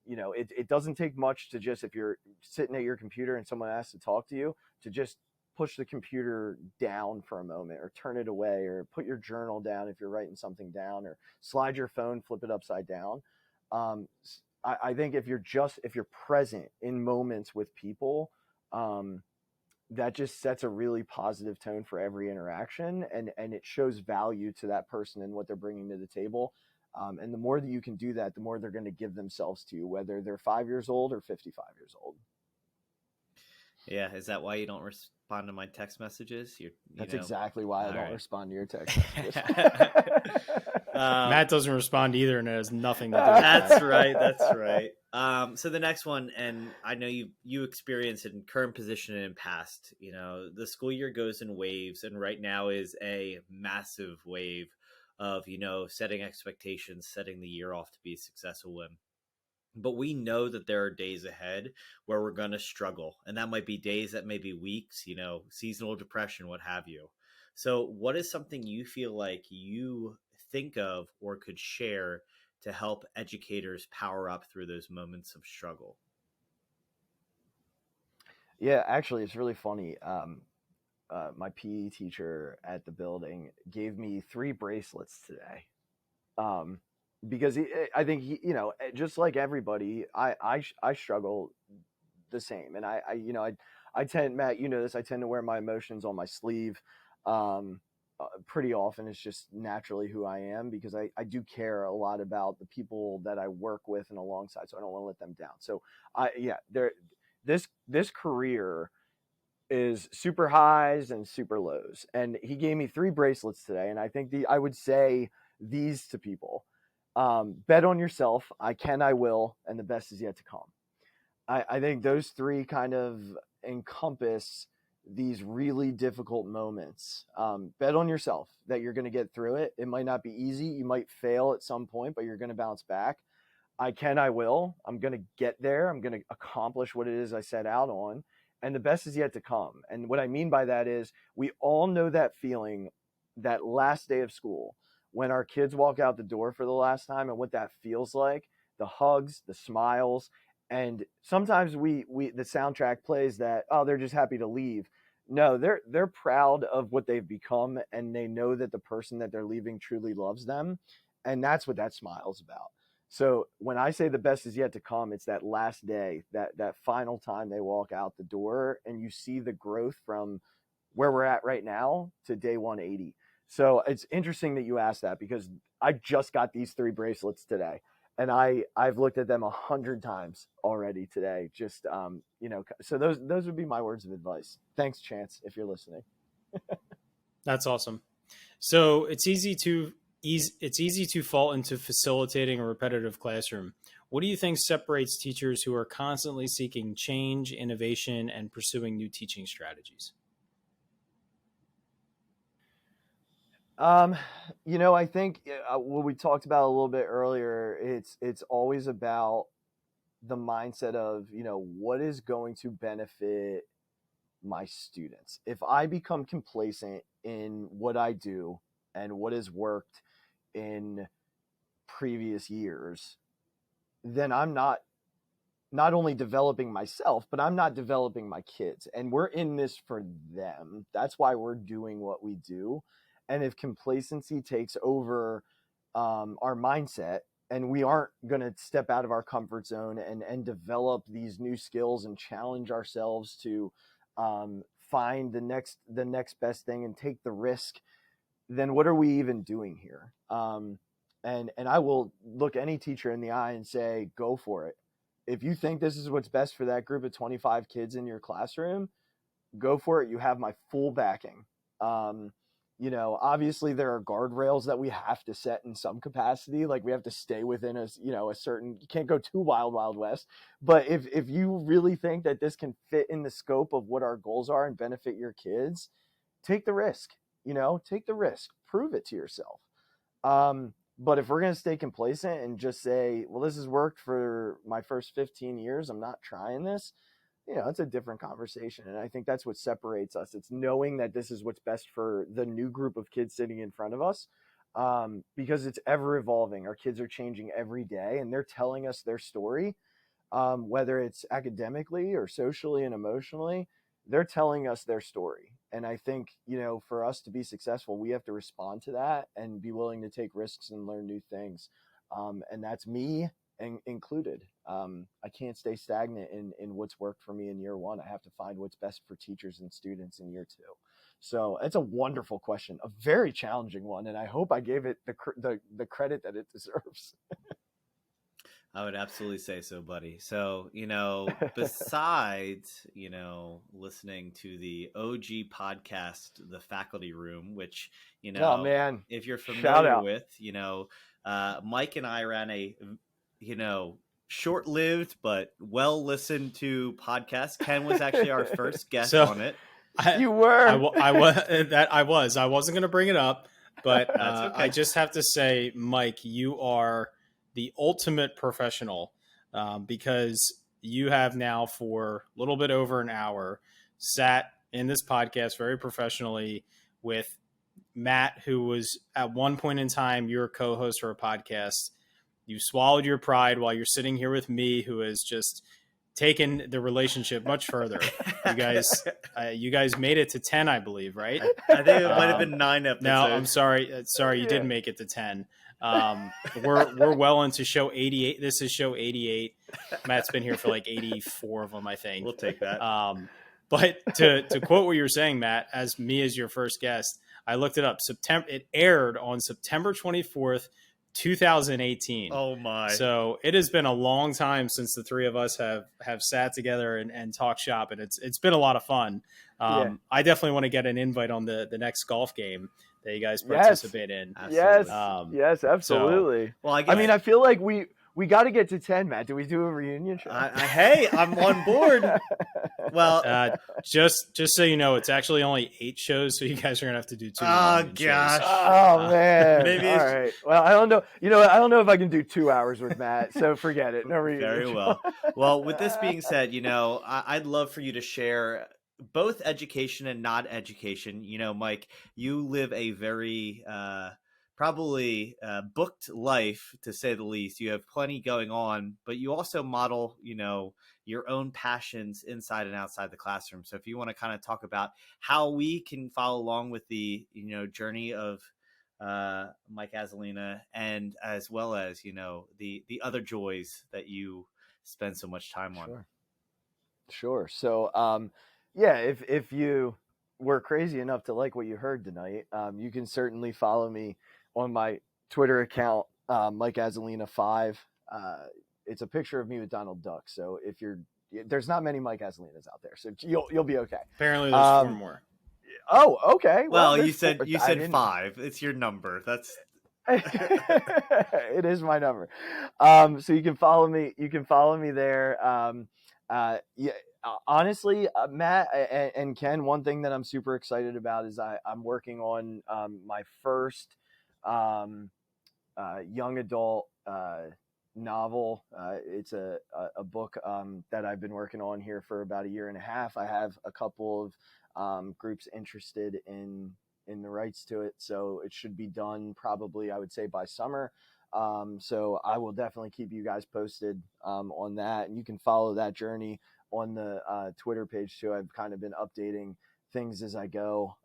It doesn't take much to just, if you're sitting at your computer and someone asks to talk to you, to just push the computer down for a moment, or turn it away, or put your journal down if you're writing something down, or slide your phone, flip it upside down. I think if you're present in moments with people, that just sets a really positive tone for every interaction, and it shows value to that person and what they're bringing to the table. And the more that you can do that, the more they're going to give themselves to you, whether they're 5 years old or 55 years old. Yeah. Is that why you don't respond to my text messages? That's exactly why I don't respond to your text messages. Matt doesn't respond either, and it has nothing to do with that. That's right. That's right. So the next one, and I know you experience it in current position and in past, the school year goes in waves, and right now is a massive wave of, setting expectations, setting the year off to be a successful one. But we know that there are days ahead where we're going to struggle. And that might be days, that may be weeks, seasonal depression, what have you. So what is something you feel like you think of or could share to help educators power up through those moments of struggle? Yeah, actually, it's really funny. My PE teacher at the building gave me 3 bracelets today. Because I think he, just like everybody, I struggle the same. And I tend, Matt, this, I tend to wear my emotions on my sleeve pretty often. It's just naturally who I am, because I do care a lot about the people that I work with and alongside. So I don't want to let them down. So this career is super highs and super lows. And he gave me 3 bracelets today. And I think I would say these to people. Bet on yourself. I can, I will, and the best is yet to come. I think those 3 kind of encompass these really difficult moments. Bet on yourself that you're going to get through it. It might not be easy. You might fail at some point, but you're going to bounce back. I can, I will. I'm going to get there. I'm going to accomplish what it is I set out on. And the best is yet to come. And what I mean by that is, we all know that feeling, that last day of school, when our kids walk out the door for the last time, and what that feels like, the hugs, the smiles. And sometimes the soundtrack plays that, oh, they're just happy to leave. No, they're proud of what they've become, and they know that the person that they're leaving truly loves them. And that's what that smile's about. So when I say the best is yet to come, it's that last day, that final time they walk out the door, and you see the growth from where we're at right now to day 180. So it's interesting that you asked that, because I just got these 3 bracelets today, and I've looked at them 100 times already today. Just, so those would be my words of advice. Thanks, Chance, if you're listening. That's awesome. So it's easy to fall into facilitating a repetitive classroom. What do you think separates teachers who are constantly seeking change, innovation, and pursuing new teaching strategies? I think what we talked about a little bit earlier, it's always about the mindset of, what is going to benefit my students. If I become complacent in what I do and what has worked in previous years, then I'm not only developing myself, but I'm not developing my kids. And we're in this for them. That's why we're doing what we do. And if complacency takes over our mindset, and we aren't going to step out of our comfort zone and develop these new skills and challenge ourselves to find the next best thing and take the risk, then what are we even doing here? And I will look any teacher in the eye and say, go for it. If you think this is what's best for that group of 25 kids in your classroom, go for it. You have my full backing. Obviously there are guardrails that we have to set in some capacity. Like, we have to stay within a certain, you can't go too wild west. But if you really think that this can fit in the scope of what our goals are and benefit your kids, take the risk, take the risk, prove it to yourself. But if we're going to stay complacent and just say, well, this has worked for my first 15 years, I'm not trying this, it's a different conversation. And I think that's what separates us. It's knowing that this is what's best for the new group of kids sitting in front of us, because it's ever evolving. Our kids are changing every day, and they're telling us their story, whether it's academically or socially and emotionally. They're telling us their story. And I think, for us to be successful, we have to respond to that and be willing to take risks and learn new things. And that's me included. I can't stay stagnant in what's worked for me in year one. I have to find what's best for teachers and students in year two. So it's a wonderful question, a very challenging one. And I hope I gave it the credit that it deserves. I would absolutely say so, buddy. So, besides, listening to the OG podcast, The Faculty Room, which, Oh man, if you're shout familiar out. with, Mike and I ran a, short-lived but well-listened to podcast. Ken was actually our first guest on it. You were. I was. I wasn't going to bring it up, but Okay. I just have to say, Mike, you are the ultimate professional, because you have now for a little bit over an hour sat in this podcast very professionally with Matt, who was at one point in time your co-host for a podcast. You swallowed your pride while you're sitting here with me, who has just taken the relationship much further. You guys made it to 10, I believe, right? I think it might have been 9 episodes. No, I'm sorry. You didn't make it to 10. We're well into show 88. This is show 88. Matt's been here for like 84 of them, I think. We'll take that. But to quote what you're saying, Matt, as your first guest, I looked it up. It aired on September 24th, 2018. Oh my. So it has been a long time since the three of us have sat together and talked shop, and it's been a lot of fun. I definitely want to get an invite on the next golf game that you guys participate in. Absolutely. Yes, absolutely. So, well, I feel like we got to get to 10, Matt. Do we do a reunion show? Hey, I'm on board. Well, just so you know, it's actually only 8 shows, so you guys are gonna have to do 2. Oh gosh. Shows. Oh man. Maybe all right. Well, I don't know. I don't know if I can do 2 hours with Matt. So forget it. No reunion. Very well. Well, with this being said, I'd love for you to share both education and not education. Mike, you live a very probably booked life, to say the least. You have plenty going on, but you also model, your own passions inside and outside the classroom. So if you want to kind of talk about how we can follow along with the, journey of Mike Azzalina, and as well as, the other joys that you spend so much time on. Sure. So, if you were crazy enough to like what you heard tonight, you can certainly follow me on my Twitter account, Mike Azzalina 5. It's a picture of me with Donald Duck. So there's not many Mike Azzalinas out there, so you'll be okay. Apparently there's 4 more. Oh, okay. Well, you said 5. It's your number. That's it is my number. So you can follow me. You can follow me there. Honestly, Matt and Ken, one thing that I'm super excited about is I'm working on my first young adult novel. It's a book that I've been working on here for about 1.5 years. I have a couple of groups interested in the rights to it, so it should be done probably, I would say, by summer. So I will definitely keep you guys posted on that, and you can follow that journey on the Twitter page too. I've kind of been updating things as I go,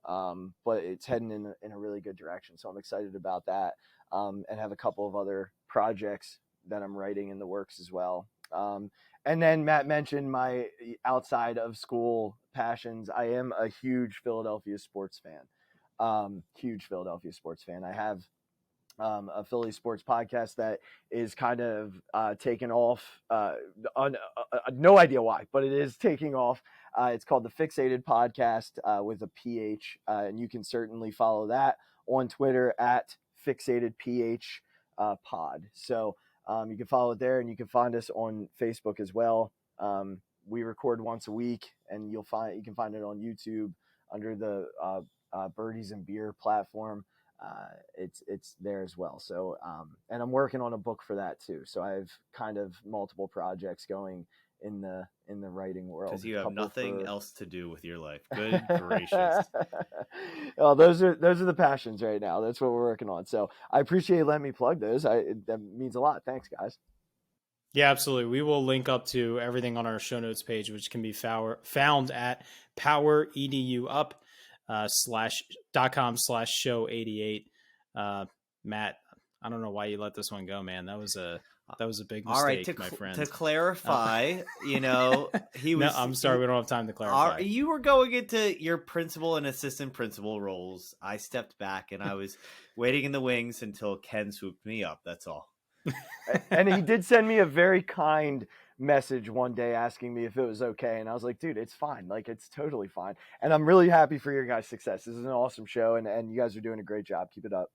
but it's heading in a really good direction. So I'm excited about that, and have a couple of other projects that I'm writing in the works as well. And then Matt mentioned my outside of school passions. I am a huge Philadelphia sports fan. Huge Philadelphia sports fan. I have a Philly sports podcast that is kind of taken off. No idea why, but it is taking off. It's called the Fixated Podcast with a PH, and you can certainly follow that on Twitter at FixatedPH pod. So you can follow it there, and you can find us on Facebook as well. We record once a week, and you can find it on YouTube under the Birdies and Beer platform. It's there as well. So and I'm working on a book for that too. So I have kind of multiple projects going in the writing world. Because you have Couple nothing for- else to do with your life. Good gracious. Well, those are the passions right now. That's what we're working on. So I appreciate you letting me plug those. That means a lot. Thanks, guys. Yeah, absolutely. We will link up to everything on our show notes page, which can be found at powereduup .com/show 88. Matt, I don't know why you let this one go, man. That was a big All right, mistake, my friend. to clarify, he was. No, I'm sorry, we don't have time to clarify. You were going into your principal and assistant principal roles. I stepped back and I was waiting in the wings until Ken swooped me up. That's all. And he did send me a very kind message one day asking me if it was okay. And I was like, dude, it's fine. Like, it's totally fine. And I'm really happy for your guys' success. This is an awesome show. And you guys are doing a great job. Keep it up.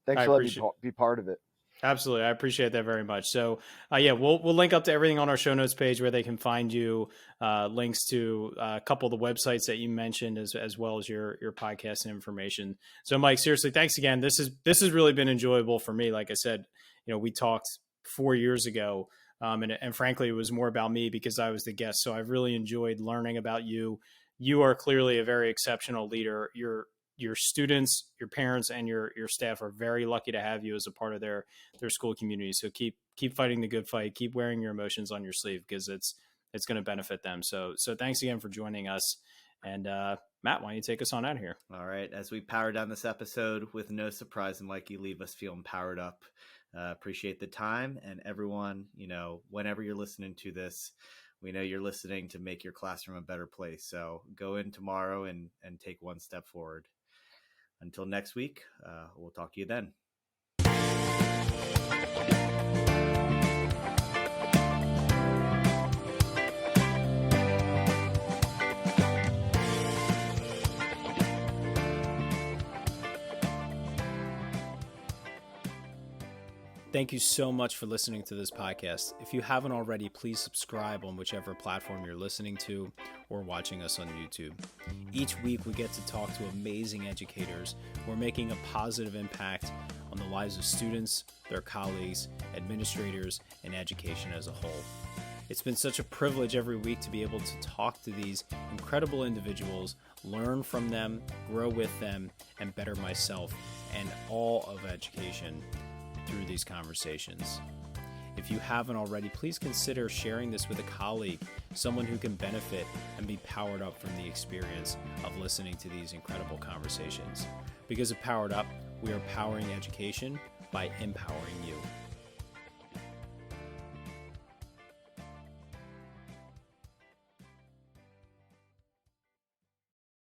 Thanks for letting me be part of it. Absolutely. I appreciate that very much. So yeah, we'll link up to everything on our show notes page where they can find you, links to a couple of the websites that you mentioned as well as your podcast information. So Mike, seriously, thanks again. This has really been enjoyable for me. Like I said, we talked 4 years ago, and frankly, it was more about me because I was the guest. So I've really enjoyed learning about you. You are clearly a very exceptional leader. Your students, your parents, and your staff are very lucky to have you as a part of their school community. So keep fighting the good fight. Keep wearing your emotions on your sleeve because it's going to benefit them. So thanks again for joining us. And Matt, why don't you take us on out of here? All right. As we power down this episode, with no surprise, and Mike, you leave us feeling powered up. Appreciate the time, and everyone, whenever you're listening to this, we know you're listening to make your classroom a better place. So go in tomorrow and take one step forward. Until next week, we'll talk to you then. Thank you so much for listening to this podcast. If you haven't already, please subscribe on whichever platform you're listening to or watching us on YouTube. Each week, we get to talk to amazing educators who are making a positive impact on the lives of students, their colleagues, administrators, and education as a whole. It's been such a privilege every week to be able to talk to these incredible individuals, learn from them, grow with them, and better myself and all of education through these conversations. If you haven't already, please consider sharing this with a colleague, someone who can benefit and be powered up from the experience of listening to these incredible conversations. Because of Powered Up, we are powering education by empowering you.